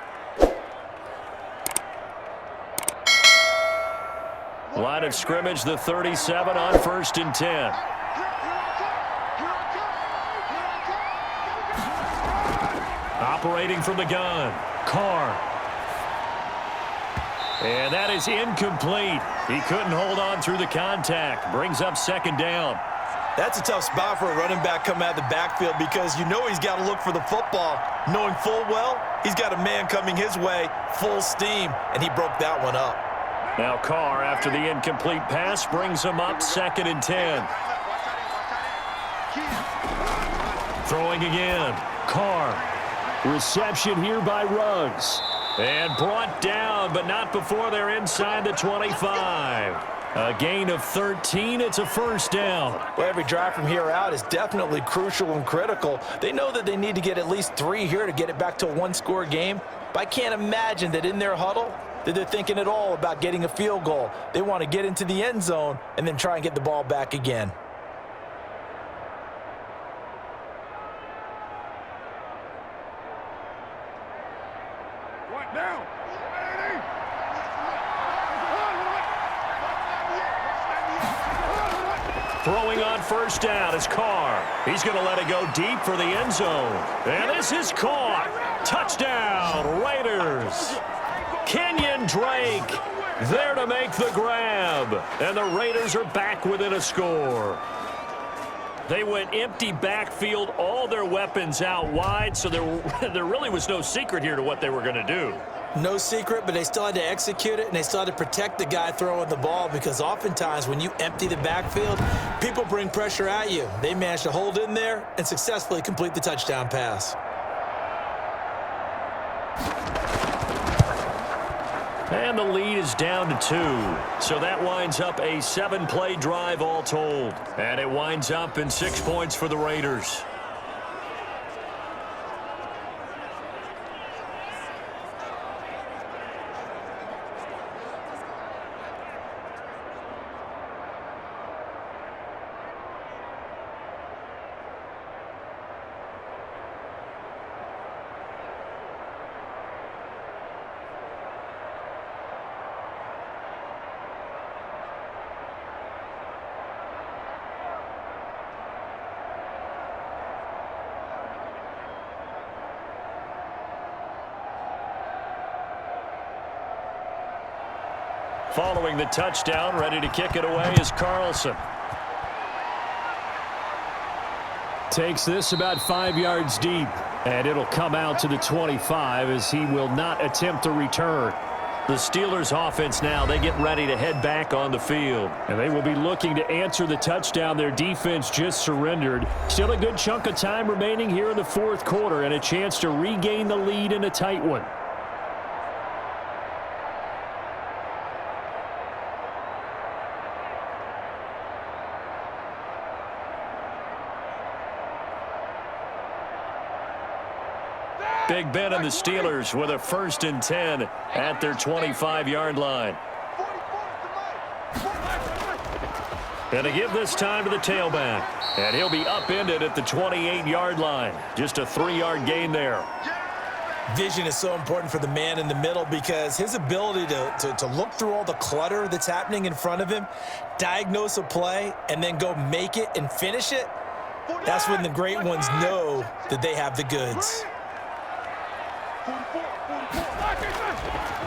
Line of scrimmage, the 37 on 1st and 10. Operating from the gun, Carr. And that is incomplete. He couldn't hold on through the contact. Brings up 2nd down. That's a tough spot for a running back coming out of the backfield because you know he's got to look for the football, knowing full well he's got a man coming his way, full steam, and he broke that one up. Now Carr, after the incomplete pass, brings him up 2nd and 10. Throwing again. Carr. Reception here by Ruggs. And brought down, but not before they're inside the 25. A gain of 13. It's a first down. Well, every drive from here out is definitely crucial and critical. They know that they need to get at least 3 here to get it back to a one-score game. But I can't imagine that in their huddle that they're thinking at all about getting a field goal. They want to get into the end zone and then try and get the ball back again. What now? Throwing on first down is Carr. He's going to let it go deep for the end zone. And this is caught. Touchdown, Raiders. Kenyon Drake there to make the grab. And the Raiders are back within a score. They went empty backfield, all their weapons out wide, so there really was no secret here to what they were going to do. No secret, but they still had to execute it, and they still had to protect the guy throwing the ball because oftentimes when you empty the backfield, people bring pressure at you. They managed to hold in there and successfully complete the touchdown pass. And the lead is down to 2. So that winds up a 7-play drive all told. And it winds up in 6 points for the Raiders. Following the touchdown, ready to kick it away is Carlson. Takes this about 5 yards deep, and it'll come out to the 25 as he will not attempt to return. The Steelers offense now, they get ready to head back on the field. And they will be looking to answer the touchdown their defense just surrendered. Still a good chunk of time remaining here in the fourth quarter and a chance to regain the lead in a tight one. Big Ben and the Steelers with a 1st and 10 at their 25-yard line. And to give this time to the tailback. And he'll be upended at the 28-yard line. Just a 3-yard gain there. Vision is so important for the man in the middle because his ability to look through all the clutter that's happening in front of him, diagnose a play, and then go make it and finish it, that's when the great ones know that they have the goods.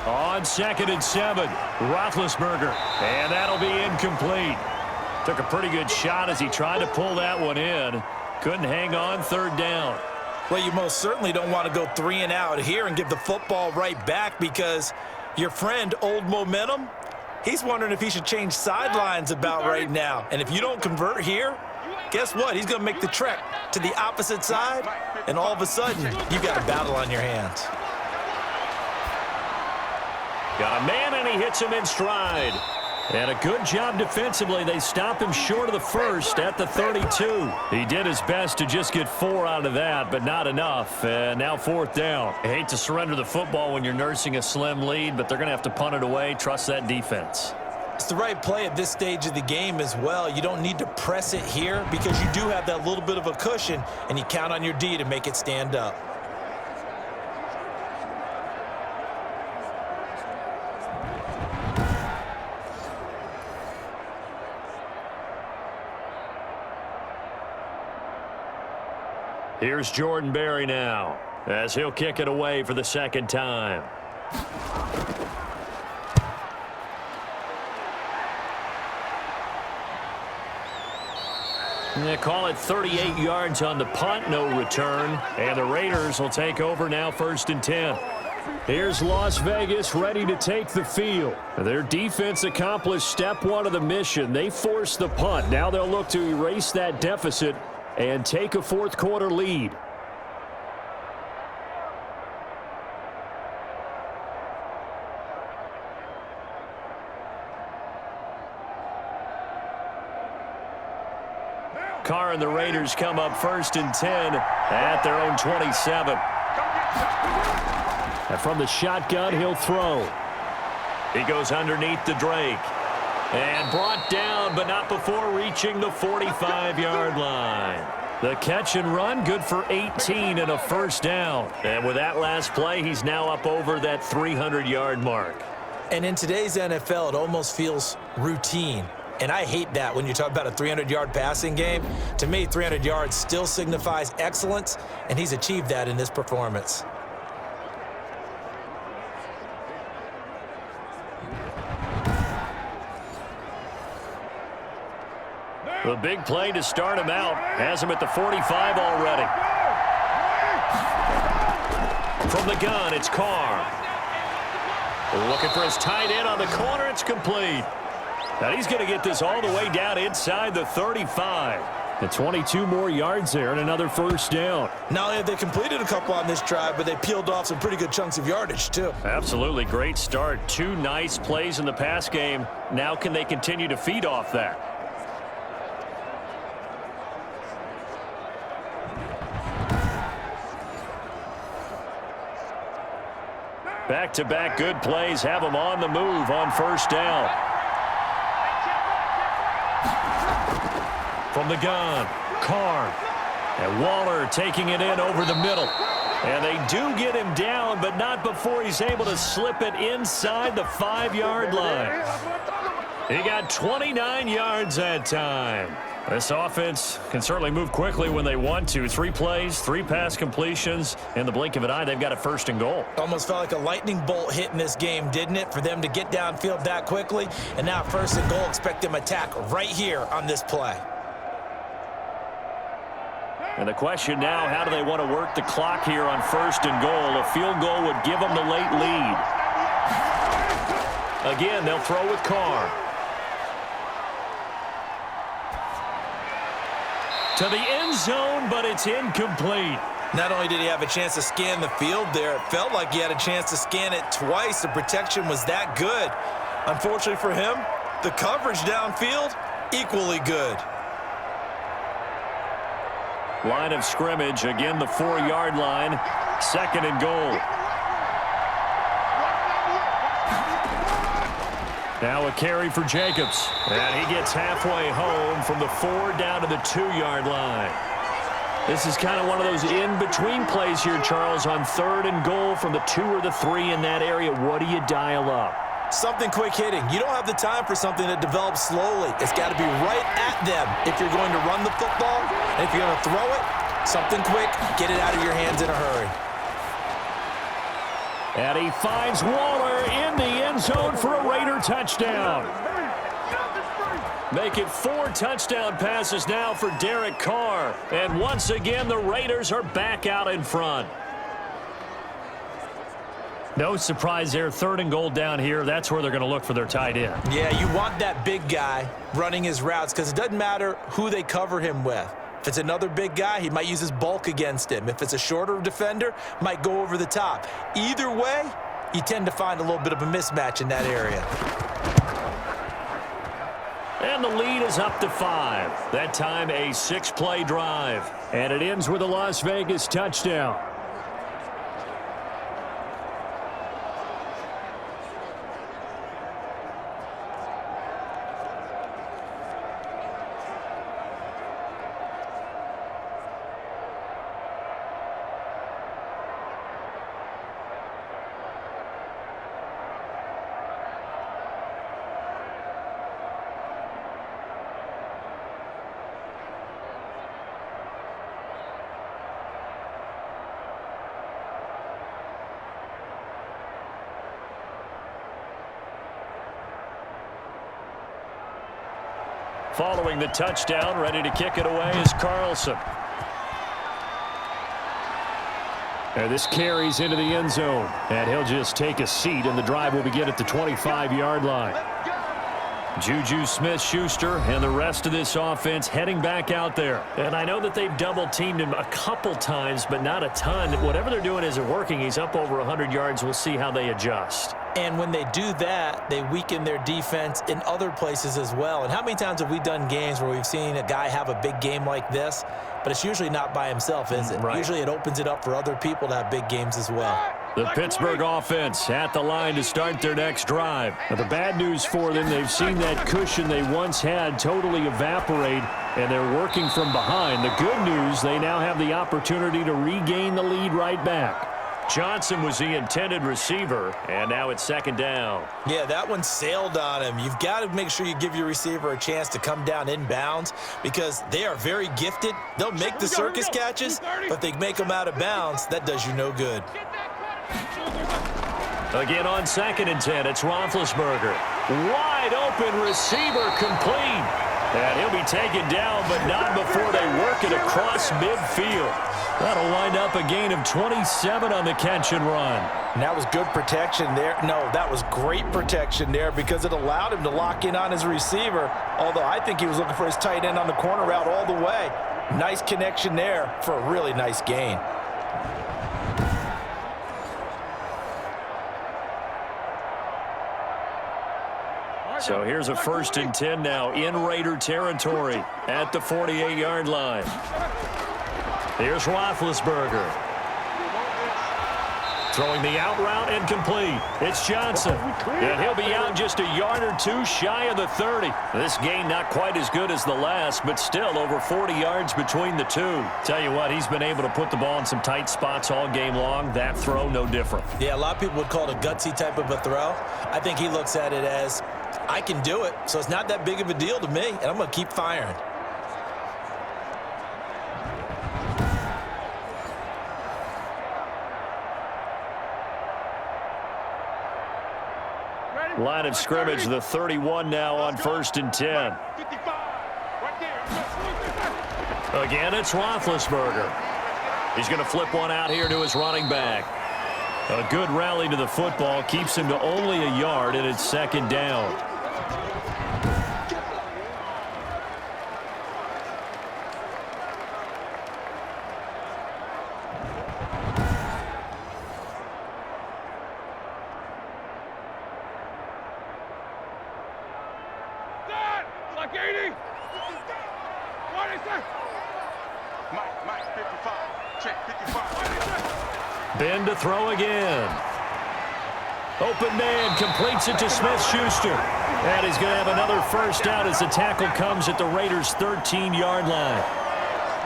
On 2nd and 7, Roethlisberger. And that'll be incomplete. Took a pretty good shot as he tried to pull that one in. Couldn't hang on 3rd down. Well, you most certainly don't want to go 3 and out here and give the football right back because your friend, Old Momentum, he's wondering if he should change sidelines about right now. And if you don't convert here, guess what? He's going to make the trek to the opposite side, and all of a sudden, you've got a battle on your hands. Got a man, and he hits him in stride. And a good job defensively. They stop him short of the first at the 32. He did his best to just get 4 out of that, but not enough. And now 4th down. I hate to surrender the football when you're nursing a slim lead, but they're going to have to punt it away. Trust that defense. It's the right play at this stage of the game as well. You don't need to press it here because you do have that little bit of a cushion, and you count on your D to make it stand up. Here's Jordan Berry now as he'll kick it away for the 2nd time. They call it 38 yards on the punt, no return. And the Raiders will take over now, 1st and 10. Here's Las Vegas ready to take the field. Their defense accomplished step 1 of the mission. They forced the punt. Now they'll look to erase that deficit and take a 4th quarter lead. Carr and the Raiders come up 1st and 10 at their own 27. And from the shotgun, he'll throw. He goes underneath to Drake. And brought down, but not before reaching the 45-yard line. The catch and run, good for 18 and a 1st down. And with that last play, he's now up over that 300-yard mark. And in today's NFL, it almost feels routine. And I hate that when you talk about a 300-yard passing game. To me, 300 yards still signifies excellence, and he's achieved that in this performance. The big play to start him out has him at the 45 already. From the gun, it's Carr. Looking for his tight end on the corner. It's complete. Now he's going to get this all the way down inside the 35. The 22 more yards there and another 1st down. Not only have they completed a couple on this drive, but they peeled off some pretty good chunks of yardage, too. Absolutely great start. 2 nice plays in the pass game. Now can they continue to feed off that? Back-to-back good plays have them on the move on 1st down. From the gun, Carr. And Waller taking it in over the middle. And they do get him down, but not before he's able to slip it inside the 5-yard line. He got 29 yards that time. This offense can certainly move quickly when they want to. 3 plays, 3 pass completions. In the blink of an eye, they've got a 1st and goal. Almost felt like a lightning bolt hit in this game, didn't it? For them to get downfield that quickly. And now 1st and goal, expect them to attack right here on this play. And the question now, how do they want to work the clock here on 1st and goal? A field goal would give them the late lead. Again, they'll throw with Carr. To the end zone, but it's incomplete. Not only did he have a chance to scan the field there, it felt like he had a chance to scan it twice. The protection was that good. Unfortunately for him, the coverage downfield, equally good. Line of scrimmage, again the 4-yard line, 2nd and goal. Now a carry for Jacobs. And he gets halfway home from the 4 down to the 2-yard line. This is kind of one of those in-between plays here, Charles, on 3rd and goal from the 2 or the 3 in that area. What do you dial up? Something quick hitting. You don't have the time for something that develops slowly. It's got to be right at them if you're going to run the football. And if you're going to throw it, something quick, get it out of your hands in a hurry. And he finds Waller in the end zone for a Raider touchdown. Make it 4 touchdown passes now for Derek Carr. And once again, the Raiders are back out in front. No surprise there, 3rd and goal down here. That's where they're going to look for their tight end. Yeah, you want that big guy running his routes because it doesn't matter who they cover him with. If it's another big guy, he might use his bulk against him. If it's a shorter defender, might go over the top. Either way, you tend to find a little bit of a mismatch in that area. And the lead is up to 5. That time a 6-play drive. And it ends with a Las Vegas touchdown. Following the touchdown, ready to kick it away is Carlson. And this carries into the end zone. And he'll just take a seat, and the drive will begin at the 25-yard line. Juju Smith-Schuster and the rest of this offense heading back out there. And I know that they've double-teamed him a couple times, but not a ton. Whatever they're doing isn't working. He's up over 100 yards. We'll see how they adjust. And when they do that, they weaken their defense in other places as well. And how many times have we done games where we've seen a guy have a big game like this, but it's usually not by himself, is it? Right. Usually it opens it up for other people to have big games as well. The Pittsburgh offense at the line to start their next drive. Now, the bad news for them, they've seen that cushion they once had totally evaporate, and they're working from behind. The good news, they now have the opportunity to regain the lead right back. Johnson was the intended receiver, and now it's second down. Yeah, that one sailed on him. You've got to make sure you give your receiver a chance to come down inbounds because they are very gifted. They'll make the circus catches, but they make them out of bounds. That does you no good. Again on 2nd and 10, it's Roethlisberger. Wide open receiver complete. And he'll be taken down, but not before they work it across midfield. That'll wind up a gain of 27 on the catch and run. And that was good protection there. No, that was great protection there because it allowed him to lock in on his receiver, although I think he was looking for his tight end on the corner route all the way. Nice connection there for a really nice gain. So here's a 1st and 10 now in Raider territory at the 48-yard line. Here's Roethlisberger. Throwing the out route and complete. It's Johnson. And he'll be out just a yard or two shy of the 30. This gain not quite as good as the last, but still over 40 yards between the two. Tell you what, he's been able to put the ball in some tight spots all game long. That throw, no different. Yeah, a lot of people would call it a gutsy type of a throw. I think he looks at it as, I can do it, so it's not that big of a deal to me, and I'm going to keep firing. Line of scrimmage, the 31 now on 1st and 10. Again, it's Roethlisberger. He's going to flip one out here to his running back. A good rally to the football keeps him to only a yard, and it's 2nd down. Like 80. What is that? Mike, 55. Check 55. Ben to throw again. Open man completes it to Smith-Schuster. And he's going to have another first down as the tackle comes at the Raiders' 13-yard line.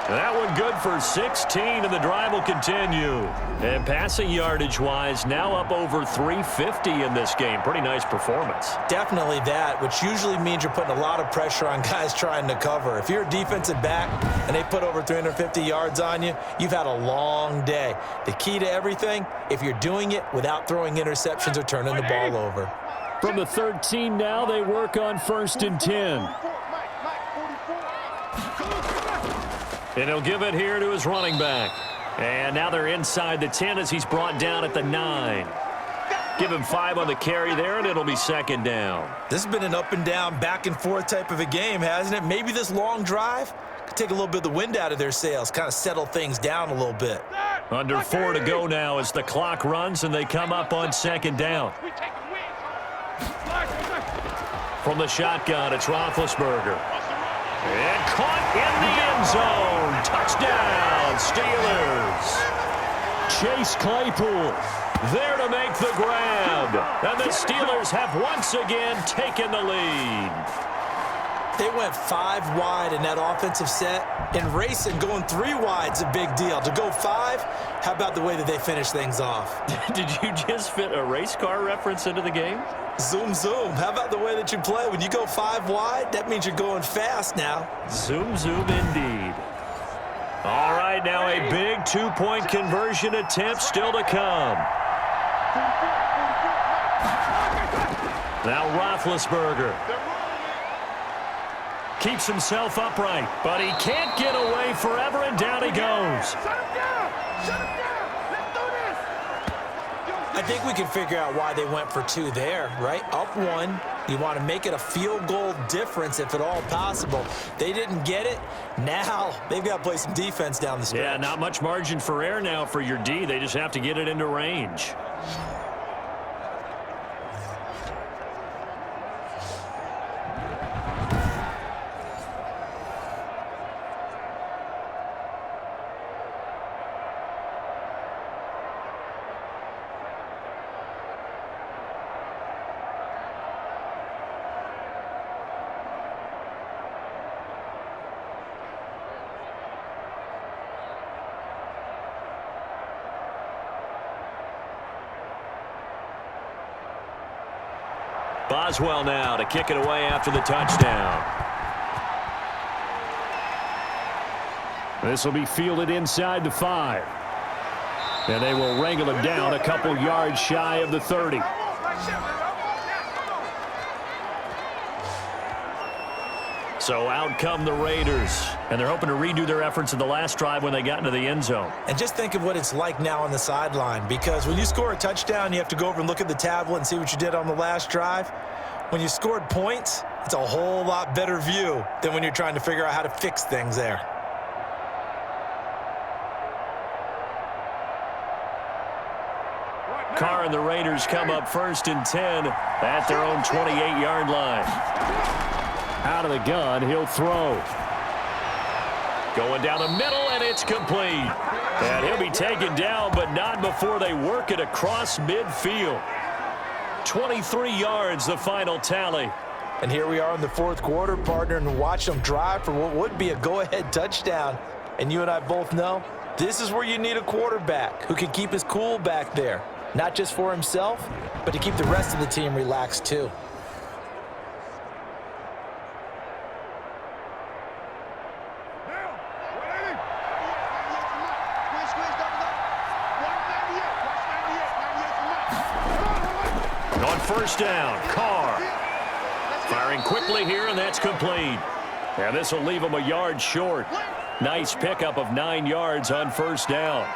That one good for 16, and the drive will continue. And passing yardage-wise, now up over 350 in this game. Pretty nice performance. Definitely that, which usually means you're putting a lot of pressure on guys trying to cover. If you're a defensive back and they put over 350 yards on you, you've had a long day. The key to everything, if you're doing it without throwing interceptions or turning the ball over. From the 13 now, they work on 1st and 10. And he'll give it here to his running back. And now they're inside the 10 as he's brought down at the 9. Give him 5 on the carry there, and it'll be 2nd down. This has been an up and down, back and forth type of a game, hasn't it? Maybe this long drive could take a little bit of the wind out of their sails, kind of settle things down a little bit. Under 4 to go now as the clock runs, and they come up on 2nd down. From the shotgun, it's Roethlisberger. And caught in the end zone. Touchdown, Steelers. Chase Claypool there to make the grab. And the Steelers have once again taken the lead. They went 5 wide in that offensive set, and racing going 3 wide's a big deal. To go 5, how about the way that they finish things off? Did you just fit a race car reference into the game? Zoom, zoom. How about the way that you play? When you go 5 wide, that means you're going fast now. Zoom, zoom indeed. All right, now a big 2-point conversion attempt still to come. Now Roethlisberger. keeps himself upright, but he can't get away forever, and down he goes. Shut him down! Shut him down! Let's do this! I think we can figure out why they went for 2 there, right? Up 1. You want to make it a field goal difference if at all possible. They didn't get it. Now they've got to play some defense down the stretch. Yeah, not much margin for error now for your D. They just have to get it into range. Boswell now to kick it away after the touchdown. This will be fielded inside the 5. And they will wrangle him down a couple yards shy of the 30. So out come the Raiders. And they're hoping to redo their efforts in the last drive when they got into the end zone. And just think of what it's like now on the sideline, because when you score a touchdown, you have to go over and look at the tablet and see what you did on the last drive. When you scored points, it's a whole lot better view than when you're trying to figure out how to fix things there. Carr and the Raiders come up 1st and 10 at their own 28-yard line. Out of the gun, he'll throw. Going down the middle, and it's complete. And he'll be taken down, but not before they work it across midfield. 23 yards, the final tally. And here we are in the 4th quarter, partner, and watch them drive for what would be a go-ahead touchdown. And you and I both know this is where you need a quarterback who can keep his cool back there. Not just for himself, but to keep the rest of the team relaxed too. On 1st down, Carr. Firing quickly here, and that's complete. And this will leave him a yard short. Nice pickup of 9 yards on 1st down.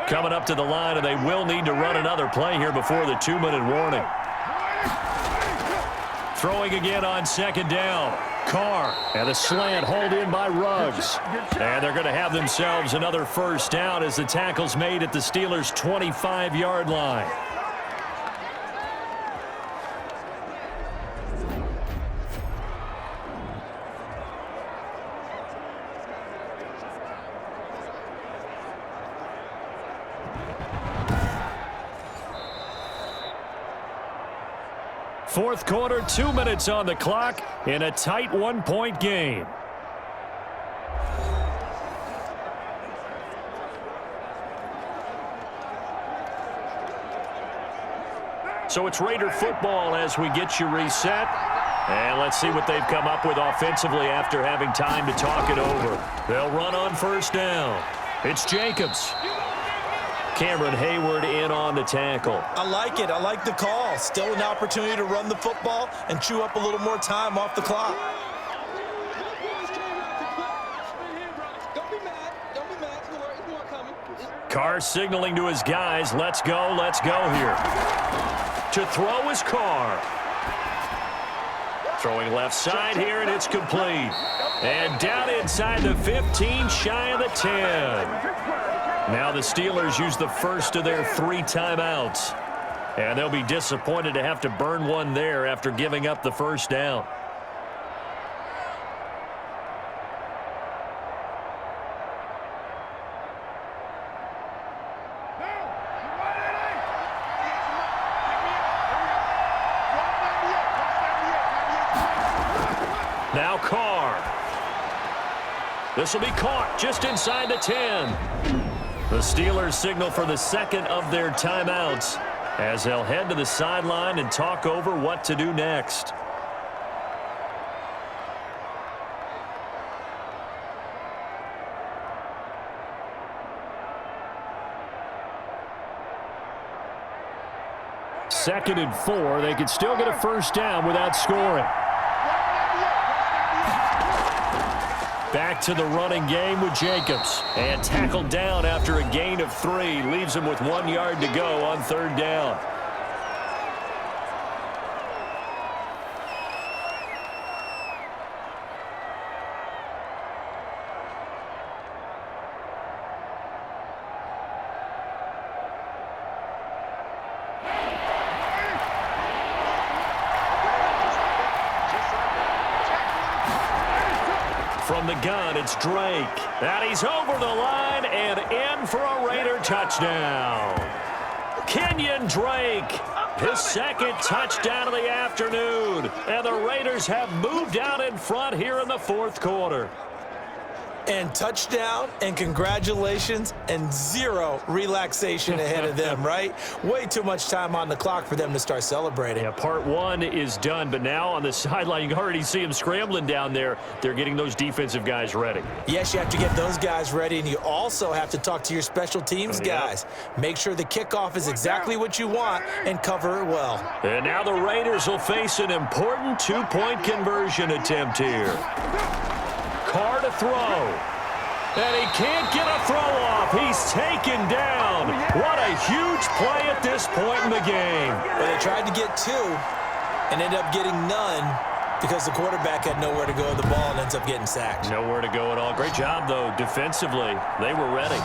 Coming up to the line, and they will need to run another play here before the 2-minute warning. Throwing again on 2nd down. Carr, and a slant hauled in by Ruggs. And they're going to have themselves another 1st down as the tackle's made at the Steelers' 25-yard line. Fourth quarter, 2 minutes on the clock in a tight 1-point game. So it's Raider football as we get you reset. And let's see what they've come up with offensively after having time to talk it over. They'll run on 1st down. It's Jacobs. Cameron Hayward in on the tackle. I like it. I like the call. Still an opportunity to run the football and chew up a little more time off the clock. Carr signaling to his guys, let's go here. To throw is Carr. Throwing left side here, and it's complete. And down inside the 15, shy of the 10. Now the Steelers use the first of their 3 timeouts. And they'll be disappointed to have to burn one there after giving up the 1st down. Now Carr. This will be caught just inside the 10. The Steelers signal for the 2nd of their timeouts as they'll head to the sideline and talk over what to do next. 2nd and 4. They could still get a first down without scoring. Back to the running game with Jacobs. And tackled down after a gain of 3. Leaves him with 1 yard to go on 3rd down. From the gun, it's Drake. And he's over the line and in for a Raider touchdown. Kenyon Drake, his 2nd touchdown of the afternoon. And the Raiders have moved out in front here in the 4th quarter. And touchdown, and congratulations, and 0 relaxation ahead of them, right? Way too much time on the clock for them to start celebrating. Yeah, part 1 is done, but now on the sideline, you can already see them scrambling down there. They're getting those defensive guys ready. Yes, you have to get those guys ready, and you also have to talk to your special teams guys. Make sure the kickoff is exactly what you want and cover it well. And now the Raiders will face an important 2-point conversion attempt here. Carr to throw. And he can't get a throw off. He's taken down. What a huge play at this point in the game. Well, they tried to get 2 and ended up getting none because the quarterback had nowhere to go with the ball and ends up getting sacked. Nowhere to go at all. Great job, though, defensively. They were ready.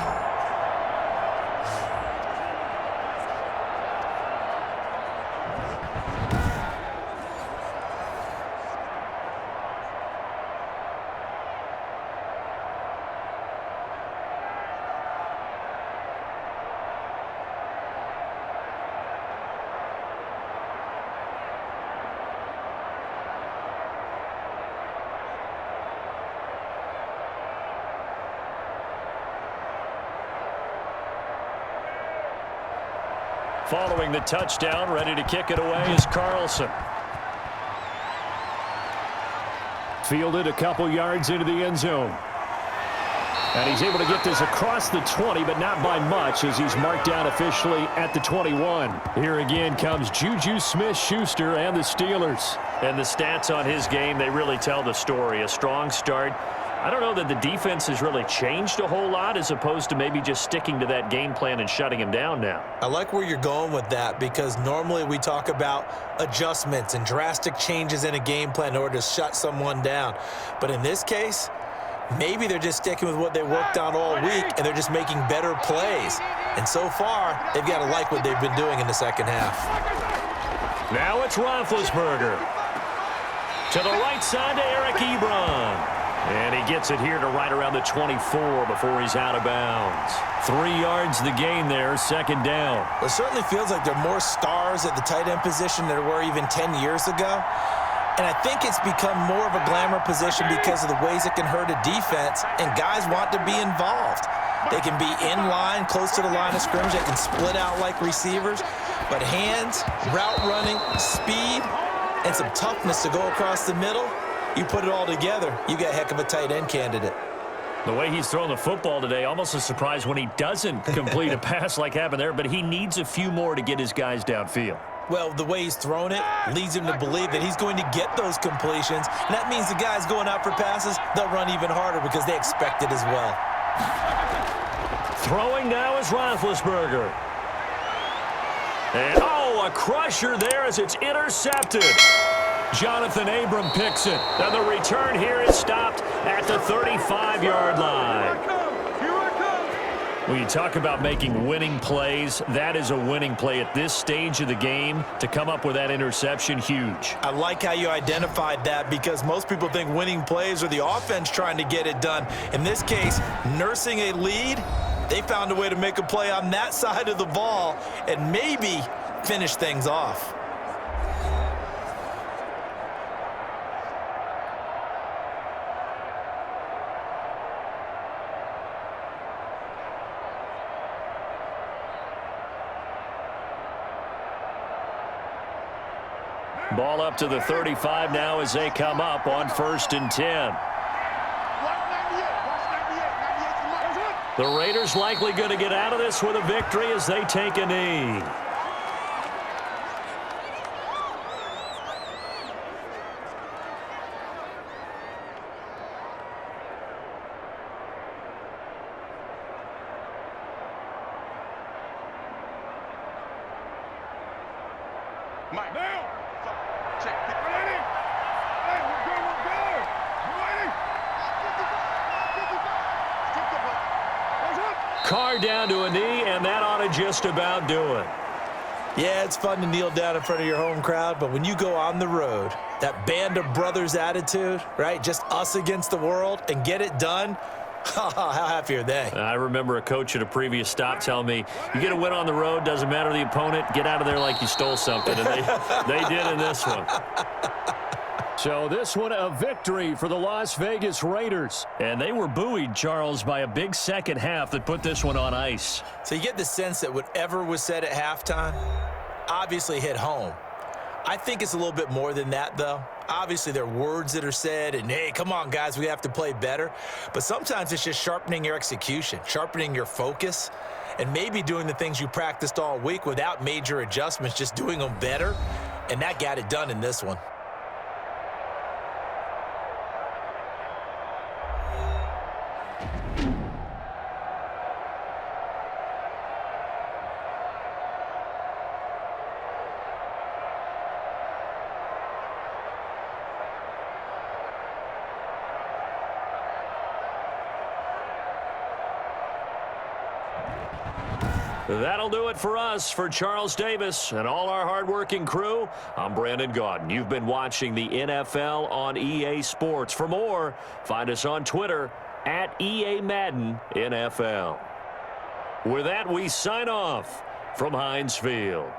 Following the touchdown, ready to kick it away is Carlson. Fielded a couple yards into the end zone. And he's able to get this across the 20, but not by much as he's marked down officially at the 21. Here again comes Juju Smith-Schuster and the Steelers. And the stats on his game, they really tell the story. A strong start. I don't know that the defense has really changed a whole lot as opposed to maybe just sticking to that game plan and shutting him down now. I like where you're going with that because normally we talk about adjustments and drastic changes in a game plan in order to shut someone down. But in this case, maybe they're just sticking with what they worked on all week and they're just making better plays. And so far, they've got to like what they've been doing in the second half. Now it's Roethlisberger. To the right side to Eric Ebron. And he gets it here to right around the 24 before he's out of bounds. 3 yards the gain there, 2nd down. It certainly feels like there are more stars at the tight end position than there were even 10 years ago. And I think it's become more of a glamour position because of the ways it can hurt a defense, and guys want to be involved. They can be in line, close to the line of scrimmage. They can split out like receivers. But hands, route running, speed, and some toughness to go across the middle, you put it all together, you got a heck of a tight end candidate. The way he's throwing the football today, almost a surprise when he doesn't complete a pass like happened there, but he needs a few more to get his guys downfield. Well, the way he's thrown it leads him to believe that he's going to get those completions, and that means the guys going out for passes, they'll run even harder because they expect it as well. Throwing now is Roethlisberger. And, a crusher there as it's intercepted. Jonathan Abram picks it. And the return here is stopped at the 35-yard line. When you talk about making winning plays, that is a winning play at this stage of the game. To come up with that interception, huge. I like how you identified that because most people think winning plays are the offense trying to get it done. In this case, nursing a lead, they found a way to make a play on that side of the ball and maybe finish things off. Ball up to the 35 now as they come up on 1st and 10. The Raiders likely going to get out of this with a victory as they take a knee. Mike. Now. Check. Get ready. Hey, we're good. You ready? 55. Carr down to a knee, and that ought to just about do it. Yeah, it's fun to kneel down in front of your home crowd, but when you go on the road, that band of brothers attitude, right? Just us against the world and get it done. How happy are they? I remember a coach at a previous stop telling me, you get a win on the road, doesn't matter the opponent, get out of there like you stole something. And they did in this one. So this one, a victory for the Las Vegas Raiders. And they were buoyed, Charles, by a big second half that put this one on ice. So you get the sense that whatever was said at halftime obviously hit home. I think it's a little bit more than that, though. Obviously, there are words that are said, and, hey, come on, guys, we have to play better. But sometimes it's just sharpening your execution, sharpening your focus, and maybe doing the things you practiced all week without major adjustments, just doing them better. And that got it done in this one. That'll do it for us. For Charles Davis and all our hardworking crew, I'm Brandon Gaudin. You've been watching the NFL on EA Sports. For more, find us on Twitter at EA Madden NFL. With that, we sign off from Heinz Field.